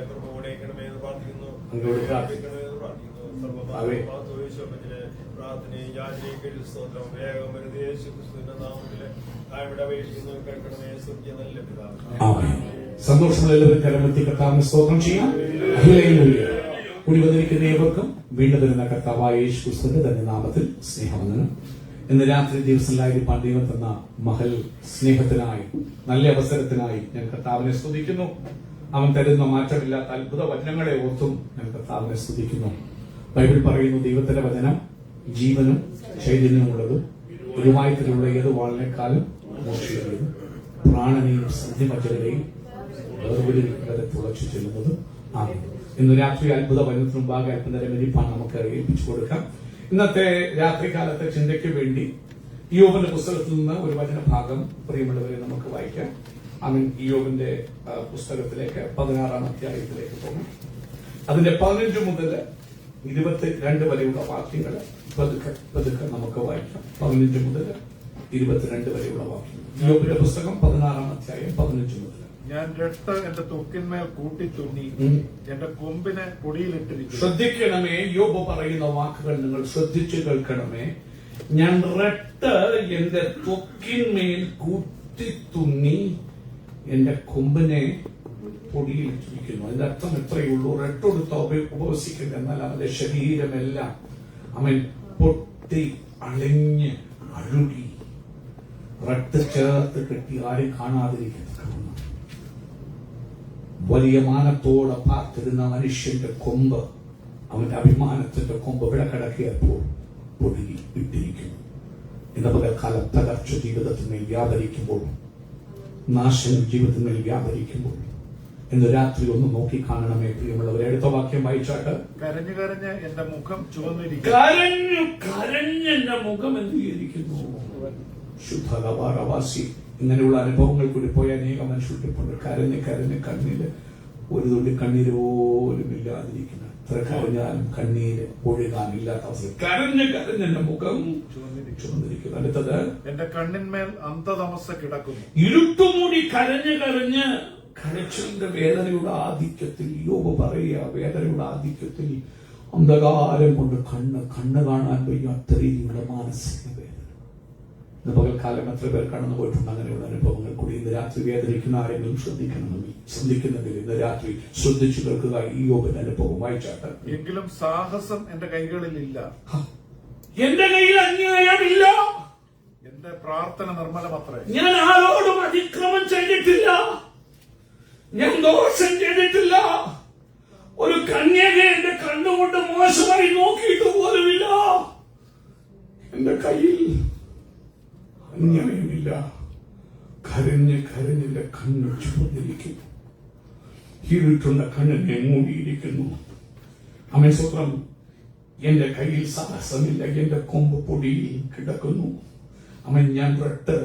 പ്രഭുവിടേക്കണമെന്ന് പ്രാർത്ഥിക്കുന്നു. പ്രാർത്ഥനയും യാചനയും സ്തോത്രം വേഗം വരുന്ന യേശുക്രിസ്തുവിന്റെ നാമത്തില് അവിടെ അപേക്ഷിക്കുന്നു. കേൾക്കണമേ സ്വർഗ്ഗീയ നല്ല പിതാവേ. സന്തോഷമുള്ള എല്ലാവരും കരമെത്തി കർത്താവിനെ സ്തോത്രം ചെയ്യാം. കൂടി വന്നിരിക്കുന്ന ഏവർക്കും വീണ്ടും വരുന്ന കർത്താവായ യേശു ക്രിസ്തുവിന്റെ തന്നെ നാമത്തിൽ സ്നേഹവന്ദനം. ഇന്ന് രാത്രി ദിവസങ്ങളിലായിരിക്കാൻ ദൈവം തന്ന മഹൽ സ്നേഹത്തിനായി നല്ല അവസരത്തിനായി ഞാൻ കർത്താവിനെ സ്തുതിക്കുന്നു. അവൻ തരുന്ന മാറ്റമില്ലാത്ത അത്ഭുത വചനങ്ങളെ ഓർത്തും ഞാൻ കർത്താവിനെ സ്തുതിക്കുന്നു. ബൈബിൾ പറയുന്നു, ദൈവത്തിന്റെ വചനം ജീവനും ചൈതന്യമുള്ളതും ഇരുവായത്തിലുള്ള ഏത് വാളിനേക്കാളും മോക്ഷിക്കുന്നതും പ്രാണനെയും സന്ധിമജ്ജകളെയും വേർതിരിക്കാതെ തുളച്ചു ചെല്ലുന്നതും ആകുന്നു. ഇന്ന് രാത്രി അത്ഭുത വചനത്തിന് മുമ്പാകെ അല്പനേരം ഇരിപ്പാൻ നമുക്ക് ഏൽപ്പിച്ചു കൊടുക്കാം. ഇന്നത്തെ രാത്രികാലത്തെ ചിന്തയ്ക്ക് വേണ്ടി ഇയ്യോബിന്റെ പുസ്തകത്തിൽ നിന്ന് ഒരു വചനഭാഗം പ്രിയമുള്ളവരെ നമുക്ക് വായിക്കാം. അവൻ ഇയ്യോബിന്റെ പുസ്തകത്തിലേക്ക് 16-ാം അധ്യായത്തിലേക്ക് പോകും. അതിന്റെ 15 മുതൽ 22 വരെയുള്ള വാക്യങ്ങൾ പതുക്കെ നമുക്ക് വായിക്കാം. 15 മുതൽ 22 വരെയുള്ള വാക്യങ്ങൾ. ഇയ്യോബിന്റെ പുസ്തകം 16-ാം അധ്യായം 15 മുതൽ. ഞാൻ രട്ട് എന്റെ തൊക്കിന്മേൽ കൂട്ടി തുന്നി എന്റെ കൊമ്പിനെ പൊടിയിലിട്ടിരിക്കുന്നു. ശ്രദ്ധിക്കണമേ, യോബ് പറയുന്ന വാക്കുകൾ നിങ്ങൾ ശ്രദ്ധിച്ചു കേൾക്കണമേ. ഞാൻ രട്ട് എന്റെ ത്വക്കിന്മേൽ കൂട്ടി തുന്നി എന്റെ കൊമ്പിനെ പൊടിയിലിട്ടിരിക്കുന്നു. അതിന്റെ അർത്ഥം എത്രയേ ഉള്ളൂ. റെട്ടെടുത്ത് ഉപവസിക്കുന്നത്, എന്നാൽ അവന്റെ ശരീരമെല്ലാം അവൻ പൊട്ടി അളിഞ്ഞ് അഴുകി റട്ട് ചേർത്ത് കെട്ടി ആരും കാണാതിരിക്കുന്നു. വലിയ മാനത്തോടെ പാർത്തിരുന്ന മനുഷ്യന്റെ കൊമ്പ്, അവന്റെ അഭിമാനത്തിന്റെ കൊമ്പ് ഇവിടെ കിടക്കിയപ്പോൾ പൊടുങ്ങി വിട്ടിരിക്കുന്നു. ഇന്ന് പകൽക്കാലം തകർച്ച ജീവിതത്തിന്മേൽ വ്യാപരിക്കുമ്പോൾ, നാശം ജീവിതത്തിന്മേൽ വ്യാപരിക്കുമ്പോൾ ഇന്ന് രാത്രി ഒന്ന് നോക്കി കാണണമേ പ്രിയമുള്ളവരെ. അടുത്ത വാക്യം വായിച്ചാട്ട്. കരഞ്ഞു കരഞ്ഞ് എന്റെ മുഖം ചുവന്നിരിക്കുന്നു. കരഞ്ഞ് എന്റെ മുഖം എന്തിരിക്കുന്നു. ശുദ്ധവാസി ഇങ്ങനെയുള്ള അനുഭവങ്ങൾ കൂടി പോയ അനേക മനുഷ്യർക്കിപ്പോൾ കരഞ്ഞ് കണ്ണീര് ഒരു തുള്ളി കണ്ണീര് പോലും ഇല്ലാതിരിക്കുന്ന, എത്ര കരഞ്ഞാലും കണ്ണീര് ഒഴുകാനില്ലാത്ത അവസ്ഥ. കരഞ്ഞ് എന്റെ മുഖം ചുവന്നിരിക്കുന്നു. അടുത്തത്, എന്റെ കണ്ണിന്മേൽ അന്ധതമസ് കിടക്കുന്നു. ഇരുട്ടുമൂടി കരഞ്ഞ് കരച്ചിലിന്റെ വേദനയുടെ ആധിക്യത്തിൽ യോബ് പറയുക, വേദനയുടെ ആധിക്യത്തിൽ അന്ധകാരം കൊണ്ട് കണ്ണ് കാണാൻ വയ്യാത്ത രീതിയിലുള്ള മാനസിക വേദന. ഇന്ന് പകൽക്കാലം എത്ര പേർ കടന്നു പോയിട്ടുണ്ട് അങ്ങനെയുള്ള അനുഭവങ്ങൾ കൂടി. ഇന്ന് രാത്രി വേദനിക്കുന്ന ആരെങ്കിലും ശ്രദ്ധിക്കുന്നെങ്കിൽ ഇന്ന് രാത്രി ശ്രദ്ധിച്ചു കേൾക്കുക. ഈ യോബിന്റെ അനുഭവം വായിച്ചാട്ട്. എങ്കിലും സാഹസം എന്റെ കൈകളിലില്ല, എന്റെ കയ്യിൽ അന്യായമില്ല, എന്റെ പ്രാർത്ഥന നിർമ്മലമത്രേ. ഞാൻ ആരോടും അതിക്രമം ചെയ്തിട്ടില്ല, ഞാൻ ദോഷം ചെയ്തിട്ടില്ല, ഒരു കന്യകയെ എന്റെ കണ്ണുകൊണ്ട് മോശമായി നോക്കിയിട്ട് പോലുമില്ല, എന്റെ കയ്യിൽ അന്യായമില്ല. കരഞ്ഞ് എന്റെ കണ്ണ് ചുവന്നിരിക്കുന്നു, ഇരുട്ടുള്ള കണ്ണിനെ മൂടിയിരിക്കുന്നു. അമ്മേ സ്വത്രം. എന്റെ കയ്യിൽ സാഹസമില്ല, എന്റെ കൊമ്പ് പൊടിയിൽ കിടക്കുന്നു. അവൻ ഞാൻ റട്ട്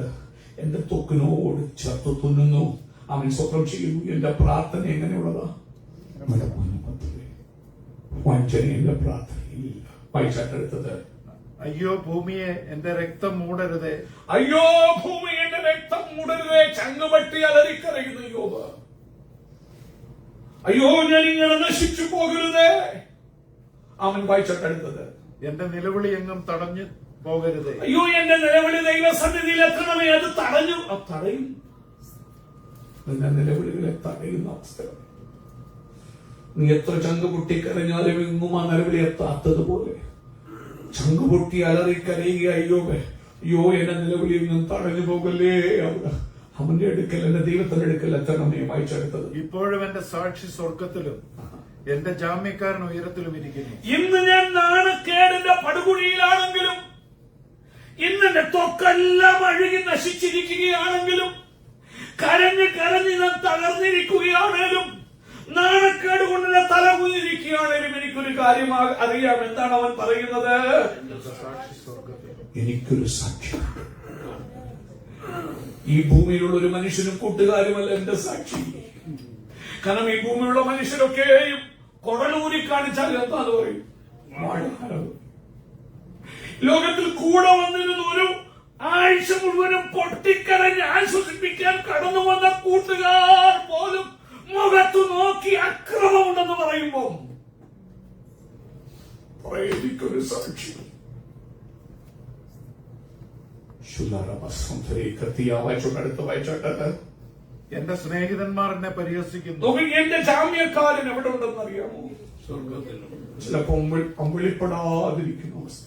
എന്റെ തൊക്കിനോട് ചേർത്ത് തുന്നുന്നു. അവൻ സ്വത്രം ചെയ്യുന്നു. എന്റെ പ്രാർത്ഥന എങ്ങനെയുള്ളതാ? വാഞ്ചന എന്റെ പ്രാർത്ഥനയില്ല. വായിച്ചാട്ടെടുത്തത്. അയ്യോ ഭൂമിയെ എന്റെ രക്തം മൂടരുതേ, അയ്യോ ഭൂമി എന്റെ രക്തം മൂടരുതേ. ചങ്ങുപട്ടി അലറിക്കരയുന്ന യോബ്. അയ്യോ ഞാൻ ഇങ്ങനെ നശിച്ചു പോകരുതേ. അവൻ വായിച്ചെടുത്തത്. എന്റെ നിലവിളി എങ്ങും തടഞ്ഞു പോകരുതേ. അയ്യോ എന്റെ നിലവിളി ദൈവസന്നിധിയിൽ എത്തണമേ. അത് തടയും. എന്റെ നിലവിളികളെ തടയുന്ന അവസ്ഥ. നീ എത്ര ചങ്ക് പൊട്ടിക്കരഞ്ഞാലും എങ്ങും ആ നിലവിളി എത്താത്തതുപോലെ ചങ്കുപൊട്ടി അലറിക്കരയുക. അയ്യോ എന്റെ നിലവിളി എങ്ങും തടഞ്ഞു പോകല്ലേ. അവന്റെ അടുക്കൽ, എന്റെ ദൈവത്തിന്റെ അടുക്കൽ എത്തണമേ. വായിച്ചെടുത്തത്. ഇപ്പോഴും എന്റെ സാക്ഷി സ്വർഗത്തിലും എന്റെ ജാമ്യക്കാരൻ ഉയരത്തിലും ഇരിക്കുന്നു. ഇന്ന് ഞാൻ നാണക്കേടിന്റെ പടുകുഴിയിലാണെങ്കിലും, ഇന്ന് എന്റെ ത്വക്കെല്ലാം അഴുകി നശിച്ചിരിക്കുകയാണെങ്കിലും, കരഞ്ഞ് ഞാൻ തകർന്നിരിക്കുകയാണേലും, നാണക്കേട് കൊണ്ട് എന്നെ തല കുഞ്ഞിരിക്കുകയാണേലും എനിക്കൊരു കാര്യം അറിയാം. എന്താണ് അവൻ പറയുന്നത്? എനിക്കൊരു സാക്ഷി. ഈ ഭൂമിയിലുള്ള ഒരു മനുഷ്യനും കൂട്ടുകാരുമല്ല എന്റെ സാക്ഷി. കാരണം ഈ ഭൂമിയിലുള്ള മനുഷ്യരൊക്കെയും കൊടലൂരി കാണിച്ചാൽ എന്താന്ന് പറയും? ലോകത്തിൽ കൂടെ വന്നിരുന്ന ഒരു ആഴ്ച മുഴുവനും പൊട്ടിക്കരഞ്ഞ് ആശ്വസിപ്പിക്കാൻ കടന്നു വന്ന കൂട്ടുകാർ പോലും മുഖത്ത് നോക്കി അക്രമമുണ്ടെന്ന് പറയുമ്പോ എനിക്കൊരു സാക്ഷി അടുത്ത് വായിച്ചോട്ടെ. എന്റെ സ്നേഹിതന്മാർ എന്നെ പരിഹസിക്കുന്നു. എന്റെ ജാമ്യക്കാരൻ എവിടെ ഉണ്ടെന്ന് അറിയാമോ? ചിലപ്പോ അമ്പിളിപ്പെടാതിരിക്കുന്ന അവസ്ഥ.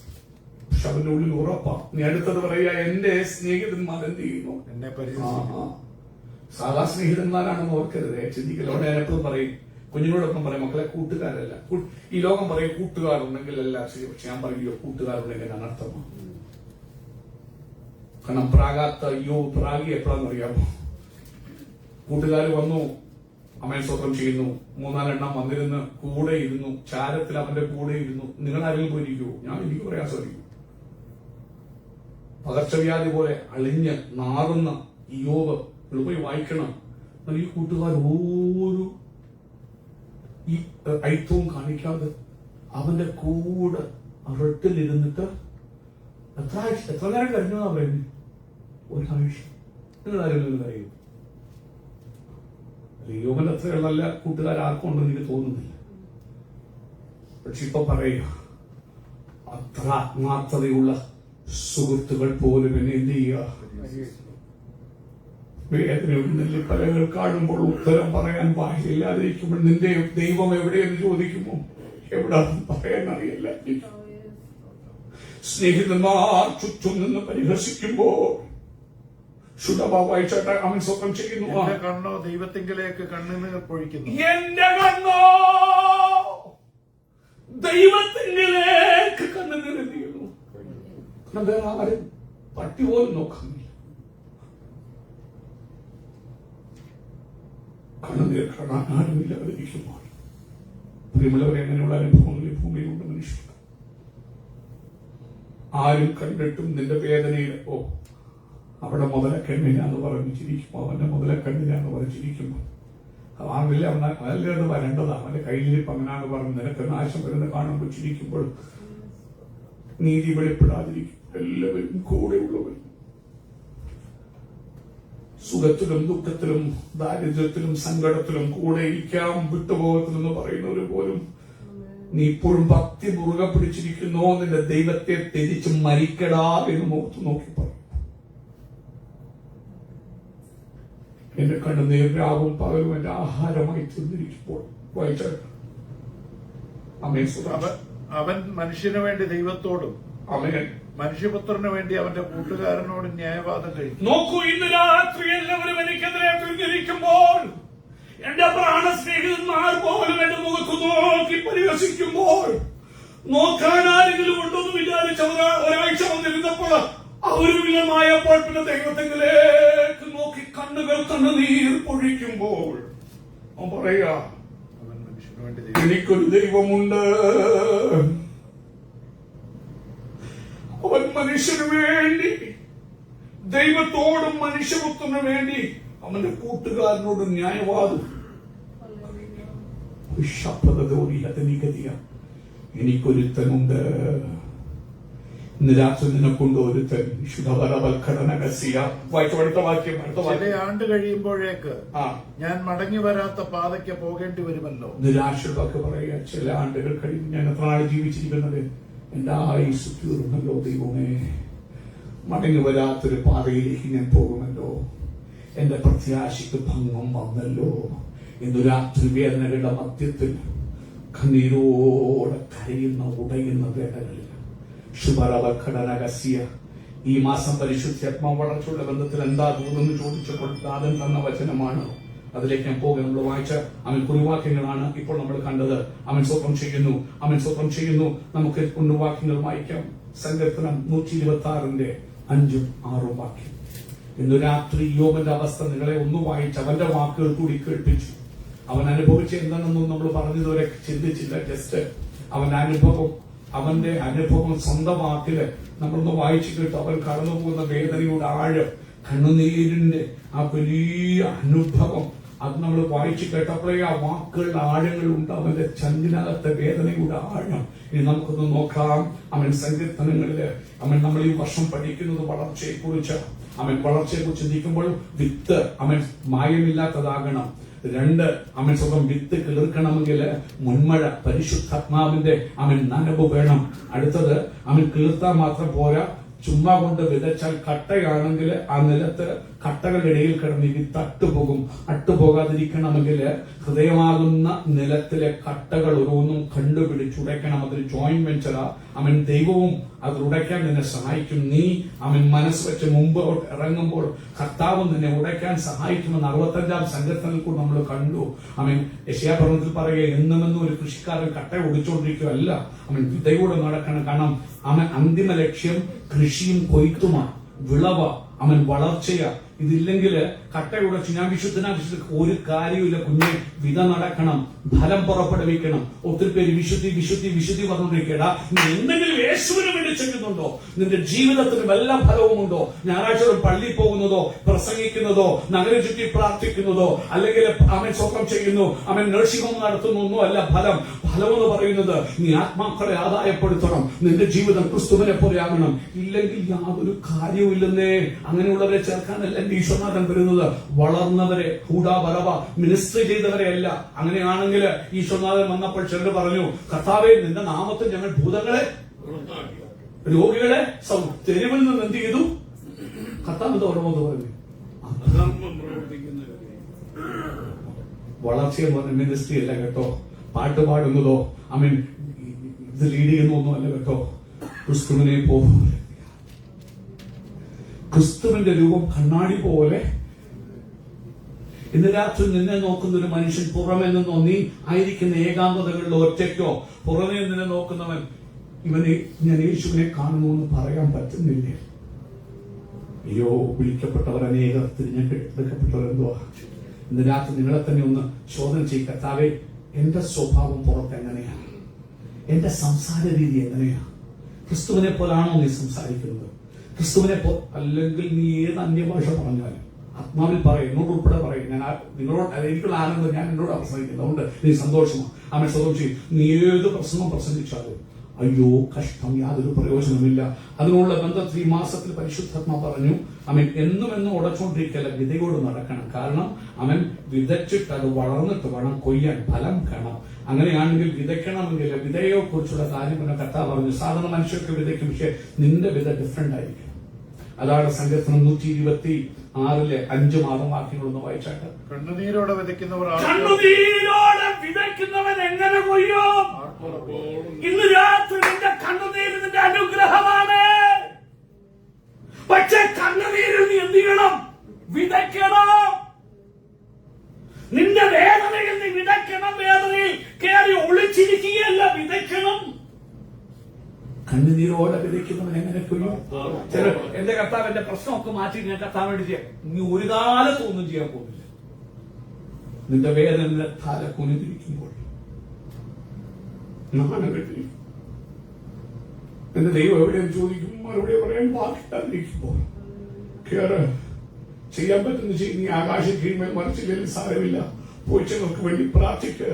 പക്ഷെ അവന്റെ ഉള്ളിൽ ഉറപ്പാ. നീ അടുത്തത് പറയാ, എന്റെ സ്നേഹിതന്മാർ എന്ത് ചെയ്യുന്നു? എന്നെ പരിഹസിക്കുന്നു. സാധാ സ്നേഹിതന്മാരാണെന്ന് ഓർക്കരുത്. ചിന്തിക്കല്ലോ. അവിടെ ഞാൻ എപ്പോഴും പറയും, കുഞ്ഞുങ്ങളോടൊപ്പം പറയും, മക്കളെ കൂട്ടുകാരല്ല. ഈ ലോകം പറയും കൂട്ടുകാരുണ്ടെങ്കിൽ എല്ലാം ശരി. പക്ഷെ ഞാൻ പറയോ, കൂട്ടുകാരുണ്ടെങ്കിൽ അനർത്ഥമാണ്. കാരണം പ്രാഗി എപ്പോഴാന്ന് അറിയാമോ? കൂട്ടുകാർ വന്നു, അമ്മയെ സ്വന്തം ചെയ്യുന്നു, 3-4 വന്നിരുന്ന് കൂടെ ഇരുന്നു, ചാരത്തിൽ അവന്റെ കൂടെ ഇരുന്നു. നിങ്ങൾ ആരെങ്കിലും പോയിരിക്കുമോ? ഞാൻ എനിക്ക് പറയാൻ സാധിക്കും. പകർച്ചവ്യാധി പോലെ അളിഞ്ഞ് നാറുന്ന യോബ് പോയി വായിക്കണം. ഈ കൂട്ടുകാർ ഓരോ ഈ ഐത്തവും കാണിക്കാതെ അവന്റെ കൂടെ റെട്ടിലിരുന്നിട്ട് എത്ര നേരം കഴിഞ്ഞാ പറയുന്നത്? ഒരാഴ്ച. നിങ്ങൾ ആരെങ്കിലും അറിയും? യോബിന്റെ അത്രയുള്ള നല്ല കൂട്ടുകാർ ആർക്കും ഉണ്ടെന്ന് എനിക്ക് തോന്നുന്നില്ല. പക്ഷെ ഇപ്പൊ പറയുക, അത്ര ആത്മാർത്ഥതയുള്ള സുഹൃത്തുക്കൾ പോലും എന്നെ എന്ത് ചെയ്യുക? വേദനയുടെ നെല്ലിപ്പലകൾ കാണുമ്പോൾ ഉത്തരം പറയാൻ വായില്ലാതിരിക്കുമ്പോൾ നിന്റെ ദൈവം എവിടെയെന്ന് ചോദിക്കുമോ? എവിടാന്ന് പറയാൻ അറിയില്ല. സ്നേഹിതന്മാർ ചുറ്റും നിന്ന് പരിഹസിക്കുമ്പോൾ ശുദ്ധഭാവായിച്ചാട്ട് അവൻ സ്വന്തം ചെയ്യുന്നു. എന്റെ കണ്ണോ ദൈവത്തിങ്കിലേക്ക് കണ്ണുനീർ പൊഴിക്കുന്നു. എന്റെ കണ്ണോ ദൈവത്തിങ്കിലേക്ക് കണ്ണുനീർ ചെയ്യുന്നു. വേറെ ആരും പട്ടി പോലും നോക്കുന്നില്ല. കണ്ണുനീർ കാണാൻ ആരുമില്ലാതിരിക്കുമ്പോൾ പ്രിയമുള്ളവരെ, അങ്ങനെയുള്ള അനുഭവങ്ങളിൽ ഭൂമിയിലുണ്ട് മനുഷ്യർക്ക്. ആരും കണ്ടിട്ടും നിന്റെ വേദനയിൽ അവിടെ മുതലക്കണ്ണിനാന്ന് പറഞ്ഞ് ചിരിക്കുമ്പോ, അവന്റെ മുതലക്കണ്ണിനാന്ന് പറഞ്ഞ് ചിരിക്കുമ്പോ അവനില്ല, അതല്ലേ അത് വരേണ്ടതാണ്. അവന്റെ കയ്യിലിരിപ്പ് അങ്ങനെയാണ് പറഞ്ഞ് നിനക്ക് നാശം വരുന്ന കാണുമ്പോൾ ചിരിക്കുമ്പോൾ നീതി വെളിപ്പെടാതിരിക്കും. എല്ലാവരും കൂടെയുള്ളവർ സുഖത്തിലും ദുഃഖത്തിലും ദാരിദ്ര്യത്തിലും സങ്കടത്തിലും കൂടെ ഇരിക്കാം വിട്ടുപോകത്തിലെന്ന് പറയുന്നവര് പോലും നീ ഇപ്പോഴും ഭക്തി മുറുകെ പിടിച്ചിരിക്കുന്നോ? നിന്റെ ദൈവത്തെ ത്യജിച്ച് മരിക്കടാ എന്ന് നോക്കി നോക്കി പറയും. എന്റെ കണ്ണുനീർ രാവും പകലും എന്റെ ആഹാരമായി തീർന്നിരിക്കുമ്പോൾ അവൻ മനുഷ്യന് വേണ്ടി ദൈവത്തോടും മനുഷ്യപുത്രന് വേണ്ടി അവന്റെ കൂട്ടുകാരനോടും ന്യായവാദം കഴിക്കും. നോക്കൂ, ഇന്ന് രാത്രി എല്ലാവരും എനിക്കെതിരെ തിരിഞ്ഞിരിക്കുമ്പോൾ, എന്റെ പ്രാണസ്നേഹിതന്മാർ പോലും എന്റെ മുഖത്ത് നോക്കി പരിഹസിക്കുമ്പോൾ, നോക്കാൻ ആരെങ്കിലും ഉണ്ടോന്ന് വിചാരിച്ച ഒരാഴ്ച വന്നിരുന്നപ്പോൾ അവരുമില്ലമായപ്പോൾ പിന്നെ ദൈവത്തിലേക്ക് നോക്കി കണ്ണുനീർ പൊഴിക്കുമ്പോൾ അവൻ പറയാ, എനിക്കൊരു ദൈവമുണ്ട്. അവൻ മനുഷ്യന് വേണ്ടി, ദൈവത്തോടും മനുഷ്യപുത്രന് വേണ്ടി അവന്റെ കൂട്ടുകാരനോടും ന്യായവാദം. എനിക്കൊരുത്തനുണ്ട്. ഇന്ന് രാത്രി നിനക്കൊണ്ട് ഒരുത്തൻ. അടുത്ത വാക്യം. ചില ആണ്ട് കഴിയുമ്പോഴേക്ക് ഞാൻ മടങ്ങി വരാത്ത പാതയ്ക്ക് പോകേണ്ടി വരുമല്ലോ. നിരാശകളൊക്കെ പറയുക, ചില ആണ്ടുകൾ കഴിയും. ഞാൻ എത്ര നാൾ ജീവിച്ചിരിക്കുന്നത്? എന്റെ ആയുസ് തീർന്നല്ലോ ദൈവമേ. മടങ്ങി വരാത്തൊരു പാതയിലേക്ക് ഞാൻ പോകുമല്ലോ. എന്റെ പ്രത്യാശയ്ക്ക് ഭംഗം വന്നല്ലോ. ഇന്ന് രാത്രി വേദനകളുടെ മധ്യത്തിൽ കണ്ണീരോടെ കരയുന്ന ഉടയുന്ന വേദനകളിൽ ശുഭരവഘടനകസ്യ ഈ മാസം പരിശുദ്ധാത്മാ വളർച്ചയുള്ള ബന്ധത്തിൽ എന്താ തോന്നുന്നു ചോദിച്ചപ്പോൾ ആദ്യം തന്ന വചനമാണ്. അതിലേക്ക് ഞാൻ പോകുക. നമ്മൾ വായിച്ച അവൻ കുറിവാക്യങ്ങളാണ് ഇപ്പോൾ നമ്മൾ കണ്ടത്. അവൻ സ്വപ്നം ചെയ്യുന്നു, അവൻ സ്വപ്നം ചെയ്യുന്നു. നമുക്ക് കുറിവാക്യങ്ങൾ വായിക്കാം. സങ്കീർത്തനം 126 5ഉം 6ഉം വാക്യം. ഇന്ന് രാത്രി യോബിന്റെ അവസ്ഥ നിങ്ങളെ ഒന്ന് വായിച്ച് അവന്റെ വാക്കുകൾ കൂടി കേൾപ്പിച്ചു. അവൻ അനുഭവിച്ച എന്താണെന്നും നമ്മൾ പറഞ്ഞതുവരെ ചിന്തിച്ചില്ല. ജസ്റ്റ് അവന്റെ അനുഭവം സ്വന്തം വാക്കില് നമ്മളൊന്ന് വായിച്ചു കേട്ടു. അവൻ കടന്നു പോകുന്ന വേദനയുടെ ആഴം, കണ്ണുനീരിന്റെ ആ വലിയ അനുഭവം, അത് നമ്മൾ വായിച്ചു കേട്ടപ്പോഴേ ആ വാക്കുകളുടെ ആഴങ്ങളുണ്ട്. അവന്റെ ചങ്കിനകത്തെ വേദനയുടെ ആഴം ഇനി നമുക്കൊന്ന് നോക്കാം. അവൻ സങ്കീർത്തനങ്ങളില് നമ്മൾ ഈ വർഷം പഠിക്കുന്നത് വളർച്ചയെക്കുറിച്ച്. അവൻ വളർച്ചയെക്കുറിച്ച് ചിന്തിക്കുമ്പോൾ വിത്ത് അവൻ മായമില്ലാത്തതാകണം. 2 അവൻ സ്വന്തം വിത്ത് കിളിർക്കണമെങ്കിൽ മുൻമഴ പരിശുദ്ധാത്മാവിന്റെ അവൻ നനവ് വേണം. അടുത്തത് അവൻ കിളിർത്താൻ മാത്രം പോരാ, ചുമ്മാ കൊണ്ട് വിതച്ചാൽ കട്ടയാണെങ്കിൽ ആ നിലത്ത് കട്ടകളുടെ ഇടയിൽ കിടന്ന് വിത്ത് അട്ടുപോകും. അട്ടുപോകാതിരിക്കണമെങ്കിൽ ഹൃദയമാകുന്ന നിലത്തിലെ കട്ടകൾ ഓരോന്നും കണ്ടുപിടിച്ചുടയ്ക്കണം. അതൊരു ജോയിന്റ് വെഞ്ചറാ. അവൻ ദൈവവും അത് ഉടയ്ക്കാൻ നിന്നെ സഹായിക്കും. നീ അവൻ മനസ്സ് വെച്ച് മുമ്പോട്ട് ഇറങ്ങുമ്പോൾ കർത്താവ് നിന്നെ ഉടയ്ക്കാൻ സഹായിക്കുമെന്ന് 65-ാം സങ്കീർത്തനത്തിൽ കൂടെ നമ്മൾ കണ്ടു. അവൻ യെശയ്യാപർവ്വതത്തിൽ പറയുക, എന്നുമെന്നും ഒരു കൃഷിക്കാരൻ കട്ട ഒടിച്ചുകൊണ്ടിരിക്കുകയല്ല, അവൻ വിതയോടെ നടക്കണം. കാരണം അവൻ അന്തിമ ലക്ഷ്യം കൃഷിയും കൊയ്ത്തുമാണ്, വിളവ, അവൻ വളർച്ചയാ. ഇതില്ലെങ്കിൽ കട്ടയുടച്ച് ഞാൻ ഒരു കാര്യമില്ല കുഞ്ഞെ. വിത നടക്കണം, ഫലം പുറപ്പെടുവിക്കണം. ഒത്തിരി പേര് വിശുദ്ധി വിശുദ്ധി വിശുദ്ധി പറഞ്ഞുകൊണ്ടിരിക്കടാ. നീ എന്തെങ്കിലും യേശുവിന് വേണ്ടി ചെയ്യുന്നുണ്ടോ? നിന്റെ ജീവിതത്തിന് വല്ല ഫലവുമുണ്ടോ? ഞായറാഴ്ച പള്ളിയിൽ പോകുന്നതോ, പ്രസംഗിക്കുന്നതോ, നഗരം ചുറ്റി പ്രാർത്ഥിക്കുന്നതോ, അല്ലെങ്കിൽ അവൻ സ്വന്തം ചെയ്യുന്നു, അവൻ നഴ്സിംഗ് ഹോം നടത്തുന്നു ഒന്നും അല്ല ഫലം. ഫലം എന്ന് പറയുന്നത് നീ ആത്മാക്കളെ ആദായപ്പെടുത്തണം, നിന്റെ ജീവിതം ക്രിസ്തുവിനെ പോലെ ആകണം. ഇല്ലെങ്കിൽ യാതൊരു കാര്യവും ഇല്ലെന്നേ. അങ്ങനെയുള്ളവരെ ചേർക്കാനല്ല ഈശ്വരനാഥൻ വരുന്നത്. വളർന്നവരെ, കൂടാബലവ മിനിസ്ട്രി ചെയ്തവരെ അല്ല. അങ്ങനെയാണെങ്കിൽ ഈശ്വരനാഥൻ വന്നപ്പോൾ ചിലർ പറഞ്ഞു, കർത്താവേ നിന്റെ നാമത്തിൽ ഞങ്ങൾ ഭൂതങ്ങളെ, രോഗികളെ തെരുവിൽ നിന്ന് എന്ത് ചെയ്തു? കർത്താവ് ഓർമ്മ പറഞ്ഞു. വളർച്ചയെന്ന് പറഞ്ഞ മിനിസ്ട്രി അല്ല കേട്ടോ. പാട്ട് പാടുന്നതോ ഇത് ലീഡ് ചെയ്യുന്നൊന്നും അല്ല കേട്ടോ. ക്രിസ്തുവിനെ പോലെ, ക്രിസ്തുവിന്റെ രൂപം കണ്ണാടി പോലെ. ഇന്ന് രാത്രി നിന്നെ നോക്കുന്ന ഒരു മനുഷ്യൻ പുറമെ നിന്നോ, നീ ആയിരിക്കുന്ന ഏകാന്തതകളിൽ ഒറ്റയ്ക്കോ പുറമെ നിന്നെ നോക്കുന്നവൻ ഇവനെ ഞാൻ യേശുവിനെ കാണുന്നു എന്ന് പറയാൻ പറ്റുന്നില്ലേ? അയ്യോ, വിളിക്കപ്പെട്ടവർ അനേകർ, തിരഞ്ഞെടുക്കപ്പെട്ടവർ എന്തുവാ? ഇന്ന് രാത്രി നിങ്ങളെ തന്നെ ഒന്ന് ചോദന ചെയ്യും. കർത്താവേ, എന്റെ സ്വഭാവം പുറത്ത് എങ്ങനെയാണ്? എന്റെ സംസാര രീതി എങ്ങനെയാ? ക്രിസ്തുവിനെ പോലാണോ നീ സംസാരിക്കുന്നത്? ക്രിസ്തുവിനെ അല്ലെങ്കിൽ നീ ഏത് അന്യഭാഷ പറഞ്ഞാലും ആത്മാവിൽ പറയും, എന്നോട് ഉൾപ്പെടെ പറയും. ഞാൻ നിങ്ങളോട് എനിക്കുള്ള ആനന്ദം ഞാൻ എന്നോട് പ്രസംഗിക്കുന്നത്. അതുകൊണ്ട് നീ സന്തോഷമാണ്. അവൻ സന്തോഷം. നീ ഏത് പ്രസംഗം പ്രസംഗിച്ചാലും അയ്യോ കഷ്ടം, യാതൊരു പ്രയോജനമില്ല. അതിനുള്ള ബന്ധത്തിൽ ഈ മാസത്തിൽ പരിശുദ്ധാത്മാ പറഞ്ഞു, അവൻ എന്നും ഉടച്ചുകൊണ്ടിരിക്കല്ല, വിതയോട് നടക്കണം. കാരണം അവൻ വിതച്ചിട്ട് അത് വളർന്നിട്ട് വേണം കൊയ്യാൻ, ഫലം കാണാം. അങ്ങനെയാണെങ്കിൽ വിതയ്ക്കണമെങ്കിൽ വിതയെ കുറിച്ചുള്ള കാര്യം പിന്നെ കർത്താവ് പറഞ്ഞു. സാധാരണ മനുഷ്യർക്ക് വിതയ്ക്കും, പക്ഷെ നിന്റെ വിത ഡിഫറെന്റ് ആയിരിക്കും. അതാണ് സങ്കീർത്തനം 126 5 വാക്യങ്ങളൊന്ന് വായിച്ചാട്ട്. കണ്ണുനീരോടെ വിതയ്ക്കുന്നവർ, കണ്ണുനീരോടെ വിതയ്ക്കുന്നവൻ എങ്ങനെ കൊയ്യും? ഇന്ന് രാത്രി നിന്റെ കണ്ണുനീര് നിന്റെ അനുഗ്രഹമാണ്. പക്ഷെ കണ്ണുനീരിൽ നീ എന്ത് ചെയ്യണം? വിതയ്ക്കണം. നിന്റെ വേദനയിൽ നീ വിതയ്ക്കണം. വേദനയിൽ കയറി ഒളിച്ചിരിക്കുകയല്ല, വിതയ്ക്കണം. കണ്ണുനീരോടെ വിതയ്ക്കുന്നവൻ എങ്ങനെ കൊയ്യും? ചില എന്റെ കർത്താവ് എന്റെ പ്രശ്നമൊക്കെ മാറ്റി ഞാൻ കർത്താവ് വേണ്ടി ചെയ്യാം. നീ ഒരു കാലത്തും ഒന്നും ചെയ്യാൻ പോകുന്നില്ല. നിന്റെ വേദന തല കുനിതിരിക്കുമ്പോൾ, നാണം കെട്ടി എന്റെ ദൈവം എവിടെയും ചോദിക്കും, മറുപടി പറയാൻ ബാക്കിയില്ലാതിരിക്കുമ്പോൾ കേറ്. ചെയ്യാൻ പറ്റുന്ന ചെയ്യും. നീ ആകാശം കീഴ്മേൽ മറിച്ചില്ലെങ്കിൽ സാരമില്ല. പോയി ചിലർക്ക് വേണ്ടി പ്രാർത്ഥിക്കുക.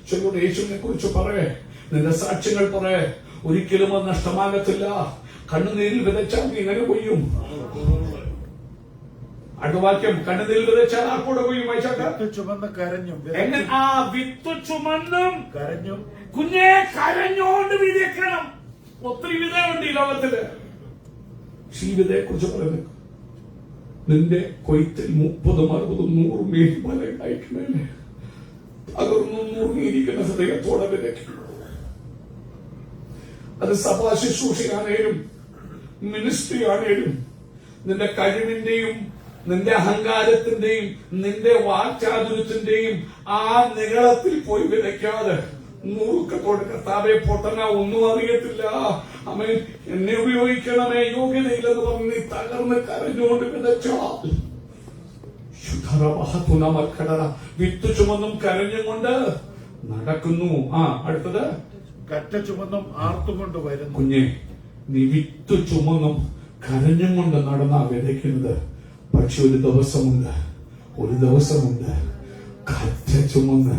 ചിലരോട് യേശുവിനെ കുറിച്ച് പറയേ, നിന്റെ സാക്ഷ്യങ്ങൾ പറയേ. ഒരിക്കലും അത് നഷ്ടമാകത്തില്ല. കണ്ണുനീരിൽ വിതച്ചാൽ നീ എങ്ങനെ കൊയ്യും? അടുത്ത വാക്യം, കണ്ണുനീരിൽ വിതച്ചാൽ ആ കൂടെ കൊയ്യും. വിത്ത് ചുമന്ന് കരഞ്ഞും. ആ വിത്ത് ചുമന്നും കരഞ്ഞും. കുഞ്ഞെ കരഞ്ഞോണ്ട് വിതയ്ക്കണം. ഒത്തിരി വിതയുണ്ട് ഈ ലോകത്തില്. ഈ വിതയെ കുറിച്ച് പറയുന്നത്, നിന്റെ കൊയ്ത്തിൽ 30, 60, 100 മീൻമല കഴിക്കണല്ലേ? അതൊന്നും നുറുങ്ങിയിരിക്കുന്ന ഹൃദയത്തോടെ വിതയ്ക്കണം. അത് സഭാ ശുശ്രൂഷയാണേലും മിനിസ്ട്രി ആണേലും നിന്റെ കഴിവിന്റെയും നിന്റെ അഹങ്കാരത്തിന്റെയും നിന്റെ വാക്ചാതുര്യത്തിന്റെയും ആ നികളത്തിൽ പോയി വിതയ്ക്കാതെ മൂർഖത്തോട് കർത്താവെ പൊട്ടന ഒന്നും അറിയത്തില്ല, അമ്മ എന്നെ ഉപയോഗിക്കണമേ, യോഗ്യതയില്ലെന്ന് പറഞ്ഞ് തകർന്ന് കരഞ്ഞുകൊണ്ട് വിതച്ചാൽ വിത്ത് ചുമന്നും കരഞ്ഞും കൊണ്ട് നടക്കുന്നു. അടുത്തത് കറ്റ ചുമന്നും ആർത്തും കൊണ്ട് വരുന്നു. കുഞ്ഞെ, നീ വിത്ത് ചുമന്നും കരഞ്ഞും കൊണ്ട് നടന്നാ വിതയ്ക്കുന്നത്. പക്ഷെ ഒരു ദിവസമുണ്ട് കറ്റ ചുമന്ന്